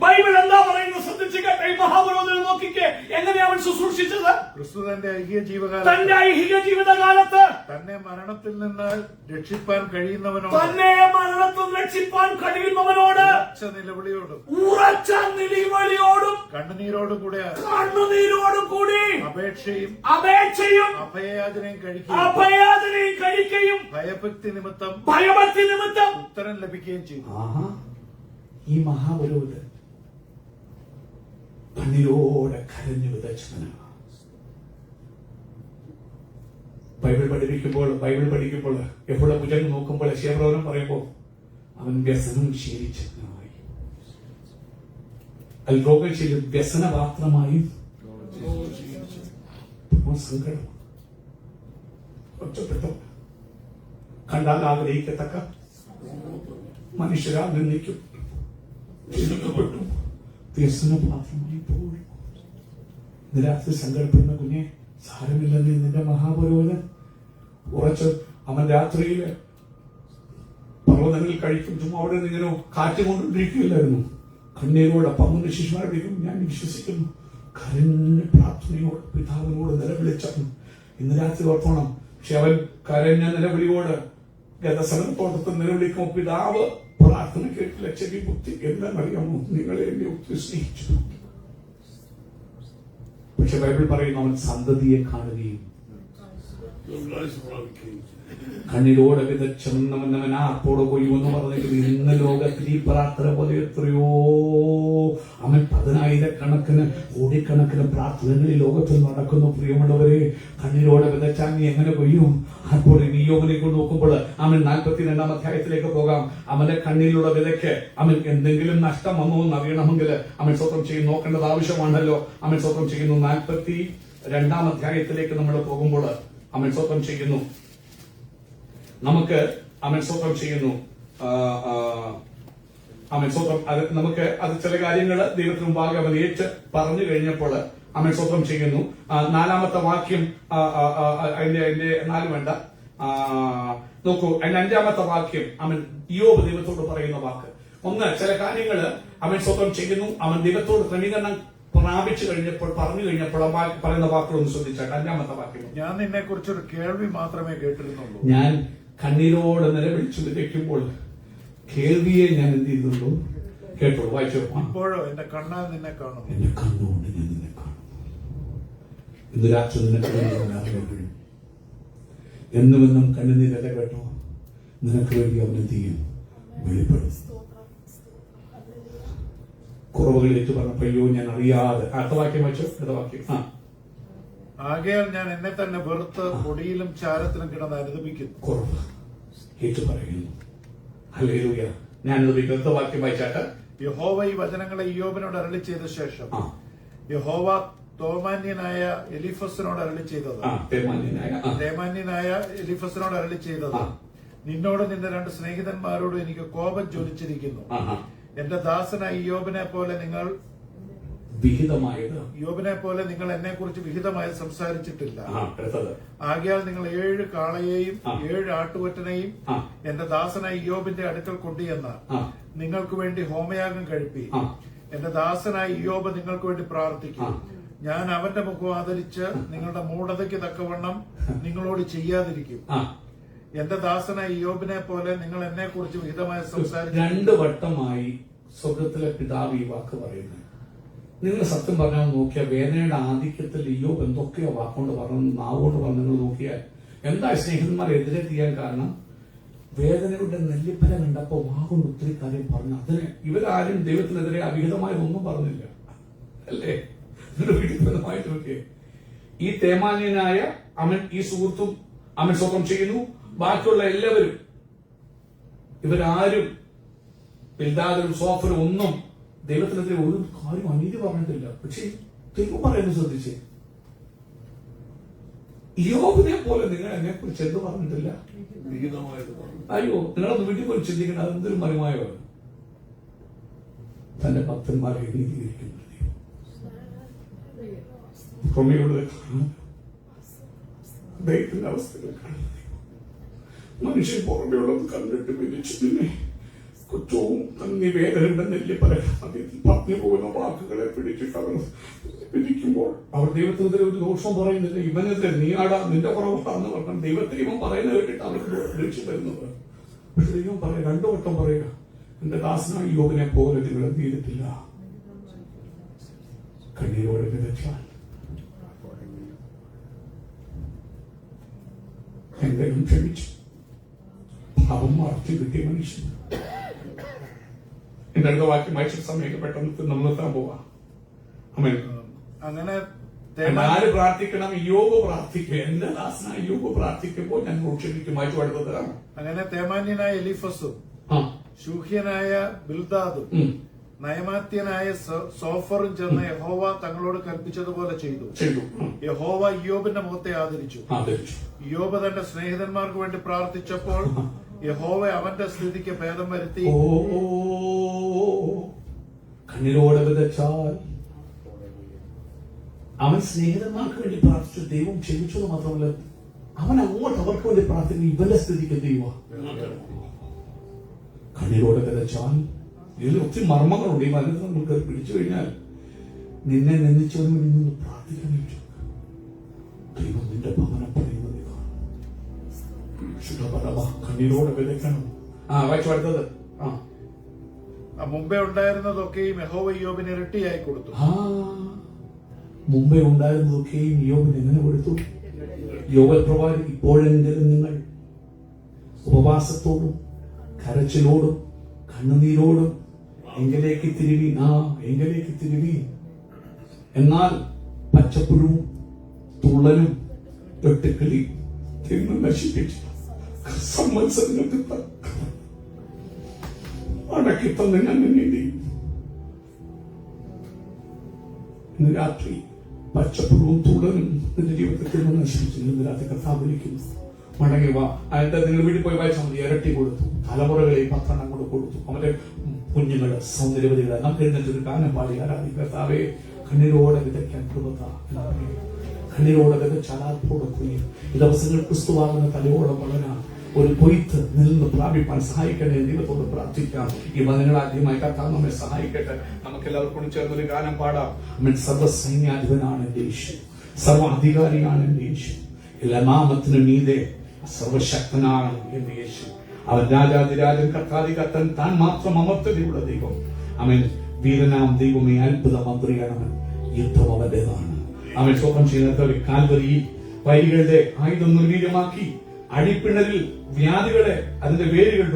ബൈബിൾ എന്താ പറയുന്നത്? ശ്രദ്ധിച്ചു കേട്ടെ. ഈ മഹാപുരോഹിതനെ നോക്കിക്കേ. എങ്ങനെയാണ് അവൻ ശുശ്രൂഷിച്ചത്? ക്രിസ്തു തന്റെ ഐഹിക ജീവിതകാലത്ത് തന്നെ മരണത്തിൽ നിന്ന് രക്ഷിപ്പാൻ കഴിയുന്നവനോട് ഉറച്ച നിലവിളിയോടും കണ്ണുനീരോടും കൂടി അപേക്ഷയും അഭയയാചനയും കഴിക്കുകയും ഭയഭക്തി നിമിത്തം ഉത്തരം ലഭിക്കുകയും ചെയ്തു. ഈ മഹാപുരോഹിതൻ കണ്ണീരോടെ കരഞ്ഞു വിതച്ചവനാണ്. ബൈബിൾ പഠിക്കുമ്പോൾ എപ്പോഴും ഭുജം നോക്കുമ്പോൾ യശയ്യാപ്രവചനം പറയുമ്പോൾ അവൻ വ്യസനം ശീലിച്ചവനായി, രോഗം ശീലി വ്യസനപാത്രമായി സങ്കടം ഒറ്റപ്പെട്ടു. കണ്ടാൽ ആഗ്രഹിക്കത്തക്ക മനുഷ്യരാ നിന്ദിക്കും, എതിർക്കപ്പെട്ടു, വ്യസനപാത്രമായി പോയി. ഇന്ന് രാത്രി സങ്കടപ്പെടുന്ന കുഞ്ഞെ, സാരമില്ലെന്ന് നിന്റെ മഹാപുരോഹിതൻ ഉറച്ച് അവൻ രാത്രിയില് പർവ്വതങ്ങളിൽ കഴിക്കും. അവിടെ നിന്നിങ്ങനെ കാറ്റ് കൊണ്ടിരിക്കുകയില്ലായിരുന്നു. കണ്ണീരോടെ 12 ശിശുമാരുടെയും ഞാൻ വിശ്വസിക്കുന്നു കരഞ്ഞ പ്രാർത്ഥനയോട് പിതാവിനോട് നിലവിളിച്ചു. ഇന്ന് രാത്രി ഓർത്തോണം. പക്ഷെ അവൻ കരഞ്ഞ നിലവിളിയോട് ഗതസമയത്തോടൊപ്പം നിലവിളിക്കുമ്പോൾ പിതാവ് പ്രാർത്ഥന കേട്ടില്ല, ചെവി കുത്തി. എന്താണെന്നറിയാമോ? നിങ്ങളെ എന്നെ ഒത്തിരി സ്നേഹിച്ചു. പക്ഷെ ബൈബിൾ പറയുന്നു അവൻ സന്തതിയെ കാണുകയും കണ്ണിലൂടെ വിതച്ചവൻ ആർപ്പോടെ കൊയ്യുമെന്ന് പറഞ്ഞെങ്കിൽ ഇന്ന് ലോകത്തിൽ ഈ പ്രാർത്ഥന പോലെ എത്രയോ അവൻ 10,000 കോടിക്കണക്കിന് പ്രാർത്ഥനകൾ ഈ ലോകത്തിൽ നടക്കുന്നു. പ്രിയമുള്ളവരെ, കണ്ണിലൂടെ വിതച്ചാൽ നീ എങ്ങനെ കൊയ്യും? അപ്പോൾ ഇയ്യോബിലേക്ക് നോക്കുമ്പോൾ അവൻ 42-ാം അധ്യായത്തിലേക്ക് പോകാം. അവന്റെ കണ്ണിലുള്ള വിതയ്ക്ക് അവൻ എന്തെങ്കിലും നഷ്ടം വന്നു എന്ന് അറിയണമെങ്കിൽ അവൻ സ്വന്തം ചെയ്യും നോക്കേണ്ടത് ആവശ്യമാണല്ലോ. അവൻ സ്വന്തം ചെയ്യുന്നു. 42-ാം അധ്യായത്തിലേക്ക് നമ്മൾ പോകുമ്പോൾ അവൻ സ്വന്തം ചെയ്യുന്നു. നമുക്ക് അവൻ സ്വന്തം ചെയ്യുന്നു. അവൻ സ്വന്തം നമുക്ക് അത് ചില കാര്യങ്ങൾ ദൈവത്തിന് മുമ്പാകെ അവൻ ഏറ്റ് പറഞ്ഞു കഴിഞ്ഞപ്പോൾ അവൻ സ്വന്തം ചെയ്യുന്നു. 4-ാമത്തെ വാക്യം, അതിന്റെ 4 വേണ്ട, നോക്കൂ. അതിന്റെ 5-ാമത്തെ വാക്യം അവൻ ഇയ്യോബ് ദൈവത്തോട് പറയുന്ന വാക്ക്. ഒന്ന്, ചില കാര്യങ്ങൾ അവൻ സ്വന്തം ചെയ്യുന്നു. അവൻ ദൈവത്തോട് ക്രമീകരണം പ്രാപിച്ചു കഴിഞ്ഞപ്പോൾ പറഞ്ഞു കഴിഞ്ഞപ്പോൾ പറയുന്ന വാക്കുകളൊന്ന് ശ്രദ്ധിച്ചാൽ 5-ാമത്തെ വാക്യം. ഞാൻ നിന്നെ കുറിച്ചൊരു കേൾവി മാത്രമേ കേട്ടിരുന്നുള്ളൂ. ഞാൻ കണ്ണീരോടെ നിലവിളിച്ചു വിതയ്ക്കുമ്പോൾ കേൾവിയെ ഞാൻ എന്ത് ചെയ്തുള്ളൂ? കേട്ടോളൂ. വായിച്ചോ. ഇപ്പോഴോ എന്റെ കണ്ണാൽ നിന്നെ കാണുന്നു. എന്റെ കണ്ണുകൊണ്ട് ഞാൻ നിന്നെ കാണുന്നു. ഇന്ന് രാത്രി നിനക്ക് വേണ്ടി എന്നുമെന്നും കണ്ണുനീരല്ല കേട്ടോ. നിനക്ക് വേണ്ടി അവൻ എന്ത് ചെയ്യും? വെളിപ്പെടും. കുറവുകൾ ഏറ്റു പറഞ്ഞപ്പോ അയ്യോ ഞാൻ അറിയാതെ. അടുത്ത വാക്യം വായിച്ചോ. അടുത്ത വാക്യം. ആകയാൽ ഞാൻ എന്നെ തന്നെ വെറുത്ത് പൊടിയിലും ചാരത്തിലും കിടന്ന് അനുദപിക്കുന്നു. കുറവ് ഏറ്റു പറയുന്നു. ഹല്ലേലൂയ. ഞാൻ അനുദപിക്കുന്ന വാക്യം വായിച്ചാട്ട്. യഹോവ ഈ വചനങ്ങളെ ഇയ്യോബിനോട് അരുളി ചെയ്ത ശേഷം യഹോവ തോമാന്യനായ എലിഫസിനോട് അരുളി ചെയ്തത് തേമാന്യനായ എലിഫസിനോട് അരുളി ചെയ്തത് നിന്നോട് നിന്റെ 2 സ്നേഹിതന്മാരോട് എനിക്ക് കോപം ജ്വലിച്ചിരിക്കുന്നു. എന്റെ ദാസനായ യോബിനെ പോലെ നിങ്ങൾ എന്നെ കുറിച്ച് വിഹിതമായി സംസാരിച്ചിട്ടില്ല. ആകയാൽ നിങ്ങൾ 7 കാളയെയും 7 ആട്ടുകൊറ്റനെയും എന്റെ ദാസനായ യോബിന്റെ അടുക്കൽ കൊണ്ടുവന്ന് നിങ്ങൾക്ക് വേണ്ടി ഹോമയാഗം കഴിപ്പി. എന്റെ ദാസനായ യോബ് നിങ്ങൾക്ക് വേണ്ടി പ്രാർത്ഥിക്കും. ഞാൻ അവന്റെ മുഖം ആദരിച്ച് നിങ്ങളുടെ മൂഢതയ്ക്ക് തക്കവണ്ണം നിങ്ങളോട് ചെയ്യാതിരിക്കും. എന്റെ ദാസനായ യോബിനെ പോലെ നിങ്ങൾ എന്നെ കുറിച്ച് വിഹിതമായി സംസാരിച്ചു. 2 വട്ടമായി സ്വർഗത്തിലെ പിതാവ് ഈ വാക്ക് പറയുന്നത്. നിങ്ങൾ സത്യം പറഞ്ഞാൽ നോക്കിയാൽ വേദനയുടെ ആധിക്യത്തിൽ യോബ് എന്തൊക്കെയോ വാക്കുകൊണ്ട് പറഞ്ഞു, നാവുകൊണ്ട് പറഞ്ഞു. നിങ്ങൾ നോക്കിയാൽ എന്താ സ്നേഹിതന്മാരെ എതിരെ ചെയ്യാൻ കാരണം? വേദനയുടെ നെല്ലിപ്പല കണ്ടപ്പോ വാഗുകൊണ്ട് ഒത്തിരി കാര്യം പറഞ്ഞു. അതിന് ഇവരാരും ദൈവത്തിനെതിരെ അവിഹിതമായതൊന്നും പറഞ്ഞില്ല, അല്ലേ? വിഹിതമായിട്ട് നോക്കിയേ. ഈ തേമാന്യനായ അവൻ ഈ സുഹൃത്തും അവൻ സ്വന്തം ചെയ്യുന്നു. ബാക്കിയുള്ള എല്ലാവരും ഇവരാരും ബിൽദാദും സോഫറും ഒന്നും ദൈവത്തിനെതിരെ ഒരു കാര്യം അനീതി പറഞ്ഞിട്ടില്ല. പക്ഷെ ദൈവം പറയുന്നത് ശ്രദ്ധിച്ചേ, യോബിനെ പോലെ നിങ്ങൾ എന്നെ കുറിച്ച് എന്ത് പറഞ്ഞിട്ടില്ല? അയ്യോ, നിങ്ങളൊന്ന് വീട്ടിൽ പോയി ചിന്തിക്കണം. അതെന്തൊരു മറിമായോ തന്റെ ഭക്തന്മാരെ നീതീകരിക്കുന്ന ദൈവത്തിന്റെ അവസ്ഥകൾ കാണുന്ന മനുഷ്യൻ പുറമെയുള്ളത് കണ്ടിട്ട് വിളിച്ചു പിന്നെ കുറ്റവും നന്ദി വേദനയുടെ നെല്ല് പറയാൻ പറഞ്ഞു പോകുന്ന വാക്കുകളെ പിടിച്ചിട്ട് അവർ പിടിക്കുമ്പോൾ അവർ ദൈവത്തിനെതിരെ ഒരു ദോഷം പറയുന്നില്ല. ഇവനെതിരെ നീയാടാ, നിന്റെ കുറവാന്ന് പറഞ്ഞാൽ ദൈവം പറയുന്നത് കേട്ടിട്ട് അവർക്ക് ദേഷ്യം വരുന്നത്. പക്ഷെ ദൈവം പറയാം, 2 വട്ടം പറയുക, എന്റെ ദാസനായ യോബിനെ പോലെ നിങ്ങൾ എന്ത് ചെയ്തിട്ടില്ല? കണ്ണീരോടെ വിതച്ചാൽ എന്തെങ്കിലും ക്ഷമിച്ചു പാപം മാറ്റി കിട്ടിയ മനുഷ്യൻ. എന്റെ വാക്യം വായിച്ച സമയം പെട്ടെന്ന് നമ്മൾ നിർത്താൻ പോവാം. അങ്ങനെ ആര് പ്രാർത്ഥിക്കണം? യോബ് പ്രാർത്ഥിക്കുക. എന്റെ ദാസനായ യോബ് പ്രാർത്ഥിക്കുമ്പോൾ ഞാൻ ക്ഷമിക്കും. വായിച്ചു പാടുന്നതാണ്. അങ്ങനെ തേമാന്യനായ എലിഫസും ശൂഹ്യനായ ബിൽദാദും നയമാത്യനായ സോഫറും ചേർന്ന് യഹോവ തങ്ങളോട് കൽപ്പിച്ചതുപോലെ ചെയ്തു. യഹോവ യോബിന്റെ മുഖത്തെ ആദരിച്ചു. യോബ് തന്റെ സ്നേഹിതന്മാർക്ക് വേണ്ടി പ്രാർത്ഥിച്ചപ്പോൾ യഹോവ അവന്റെ സ്ഥിതിക്ക് ഭേദം വരുത്തി. കണ്ണിലോടെ വിതച്ചാൽ അവൻ സ്നേഹിതന്മാർക്ക് വേണ്ടി പ്രാർത്ഥിച്ചു, ദൈവം ക്ഷമിച്ചത് മാത്രമല്ല അവൻ അങ്ങോട്ട് അവർക്ക് വേണ്ടി പ്രാർത്ഥിക്കുന്നു. ഇവന്റെ സ്ഥിതിക്ക് എന്ത് ചെയ്യുക? കണ്ണിലോടെ വിതച്ചാൽ ഇതിൽ ഒത്തിരി മർമ്മങ്ങളുണ്ട്. ഈ മരണത്തിൽ നമുക്ക് പിടിച്ചു കഴിഞ്ഞാൽ നിന്നെ നിന്ദിച്ചവന് വേണ്ടി നിന്ന് പ്രാർത്ഥിക്കാൻ പറ്റും. ദൈവം നിന്റെ ഭവനം പറയുന്നത് കണ്ണീരോടെ വിതയ്ക്കണം. വായിച്ചു അടുത്തത്. മുമ്പേ ഉണ്ടായിരുന്നതൊക്കെയും യഹോവ യോബിന് ഇരട്ടിയായി കൊടുത്തു. മുമ്പേ ഉണ്ടായിരുന്നതൊക്കെയും യോബിന് എങ്ങനെ കൊടുത്തു? യോബൽ പ്രവാചകൻ, ഇപ്പോഴെങ്കിലും നിങ്ങൾ ഉപവാസത്തോടും കരച്ചിലോടും കണ്ണുനീരോടും എങ്കിലേക്ക് തിരുവീൻ. എങ്കിലേക്ക് തിരുവീൻ. എന്നാൽ പച്ചപ്പുഴുവും തുള്ളലും വെട്ടുക്കിളി തിന്ന് നശിപ്പിച്ചു സംവത്സരങ്ങൾക്ക് അടക്കി തന്നെ ഞാൻ നീതി. ഇന്ന് രാത്രി പച്ചപ്പുഴവും തുള്ളലും നിന്റെ ജീവിതത്തിൽ നിന്ന് നശിപ്പിച്ചു. ഇന്ന് രാത്രി കർത്താവ് വിളിക്കുന്നു, മടങ്ങി വാ. അതിന്റെ നിങ്ങൾ വീട്ടിൽ പോയി വായിച്ചാൽ മതി. ഇരട്ടി കൊടുത്തു, തലമുറകളെ 10 കൂടെ കൊടുത്തു. അവന്റെ കുഞ്ഞുങ്ങള് സൗന്ദര്യവതികളെ നമുക്ക് എഴുന്നേറ്റൊരു ഗാനം പാടി ആരാധി. കർത്താവേ, കണ്ണീരോടെ വിതയ്ക്കാൻ കൃപത, കണ്ണീരോടെ വിതച്ചാൽ ആർപ്പോടെ കുഞ്ഞു. ഈ ദിവസങ്ങൾ ക്രിസ്തുവാകുന്ന തലയോളം വളരാൻ ഒരു കൊയ്ത്ത് നിന്ന് പ്രാപിപ്പാൻ സഹായിക്കണേ. ദൈവത്തോട് പ്രാർത്ഥിക്കാം. ഈ വചനങ്ങളാദ്യമായി കർത്താവ് നമ്മെ സഹായിക്കട്ടെ. നമുക്ക് എല്ലാവർക്കും ചേർന്നൊരു ഗാനം പാടാം. അവൻ സർവ്വസൈന്യാധിപനാണ് എന്റെ യേശു, സർവ്വ അധികാരിയാണ് എന്റെ യേശു, എല്ലാ നാമത്തിനും മീതെ സർവശക്തനാണ് എന്റെ യേശു. അവൻ രാജാതിരാജൻ കർത്താധികർത്തൻ, താൻ മാത്രം അമർത്തതയുള്ള ദൈവം. അവൻ വീരനാം ദൈവമേ, അത്ഭുത മന്ത്രിയാണവൻ, യുദ്ധം അവന്റേതാണ്. അവൻ സ്വന്തം ചെയ്യുന്ന കാൽവരിയിൽ വൈരികളുടെ ആയുധം നിർവീര്യമാക്കി, അടിപ്പിണരിൽ വ്യാധികളെ, അതിന്റെ വേരുകൾ,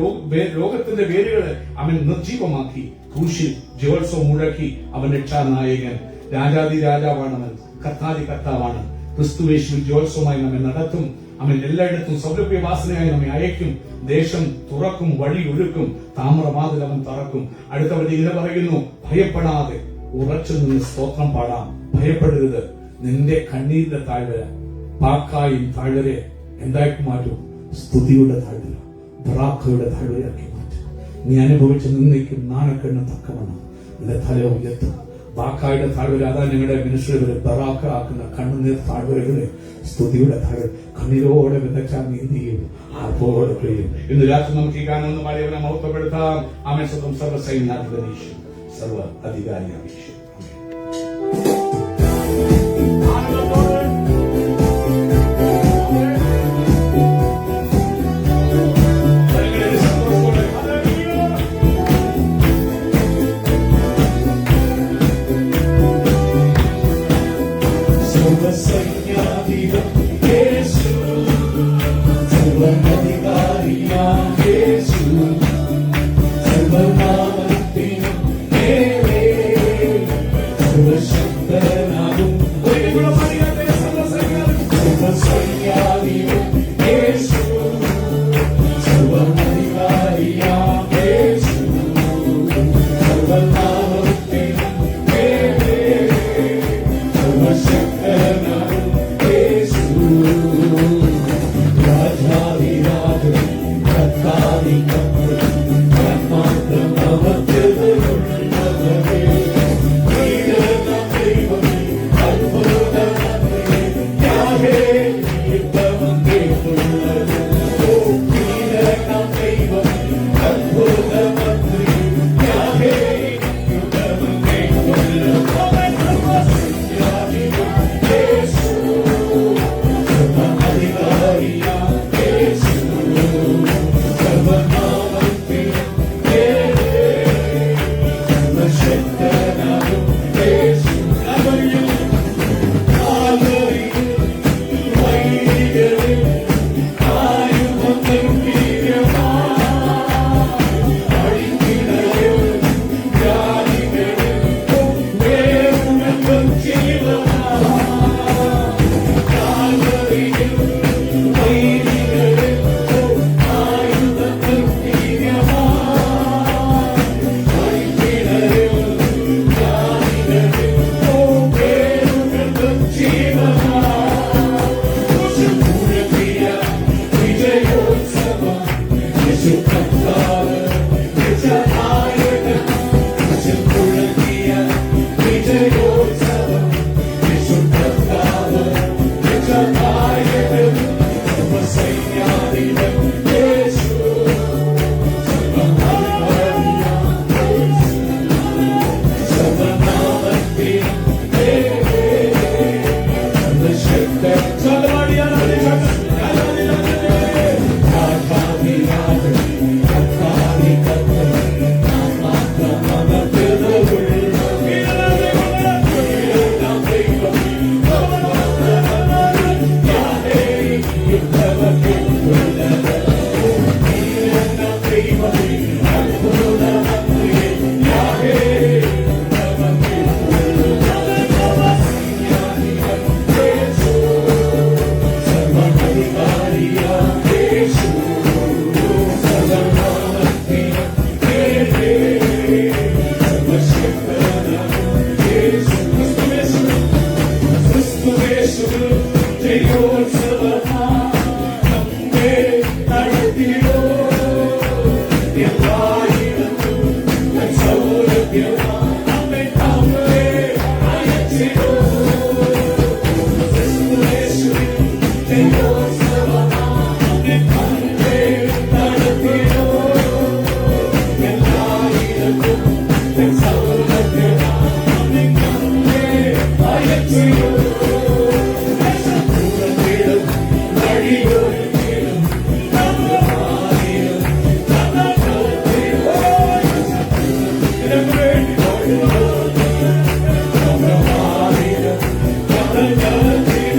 രോഗത്തിന്റെ വേരുകളെ അവൻ നിർജീവമാക്കി. ക്രൂശിൽ ജയോത്സവം മുഴക്കി. അവൻ രക്ഷാനായകൻ, രാജാതി രാജാവാണവൻ, കർത്താതി കർത്താവാണ്. ക്രിസ്തുവേശുവിൽ ജയോത്സവമായി നമ്മെ നടത്തും. അവൻ എല്ലായിടത്തും സൗരഭ്യവാസനയായി നമ്മെ അയക്കും. ദേശം തുറക്കും, വഴി ഒരുക്കും, താമ്രവാതിൽ അവൻ തറക്കും. അടുത്തവർ ഇങ്ങനെ പറയുന്നു, ഭയപ്പെടാതെ ഉറച്ചു നിന്ന് സ്തോത്രം പാടാം. ഭയപ്പെടരുത്. നിന്റെ കണ്ണീരിന്റെ താഴ്വര പാക്കായും താഴ്വരെ എന്താക്കി മാറ്റും? സ്തുതിയുടെ താഴ്വര, ബറാഖയുടെ താഴ്വരയാക്കി മാറ്റും. നീ അനുഭവിച്ച നിന്നയ്ക്കും നാണക്കെണ്ണും തക്കവണ്ണം നിന്റെ തല ഉയർത്തും. ബാക്കായുടെ താഴ്വര, അതാ നിങ്ങളുടെ മിനിസ്റ്ററുകളെ ബറാഖ് ആക്കുന്ന കണ്ണുനീർ താഴ്വരകളെ സ്തുതിയുടെ താഴ്വര. കണ്ണീരോടെ വിതച്ചാൽ നീന്തിയും അപ്പോടെ കഴിയും. ഇന്ന് രാത്രി നമുക്ക് ഈ ഗാനം ഒന്ന് പാടിയവനെ മഹത്വപ്പെടുത്താം. ആമേൻ. സ്വന്തം സർവ്വസൈന്യാധിപനീശൻ, സർവ്വ അധികാരിയാമീശൻ.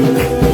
Thank you.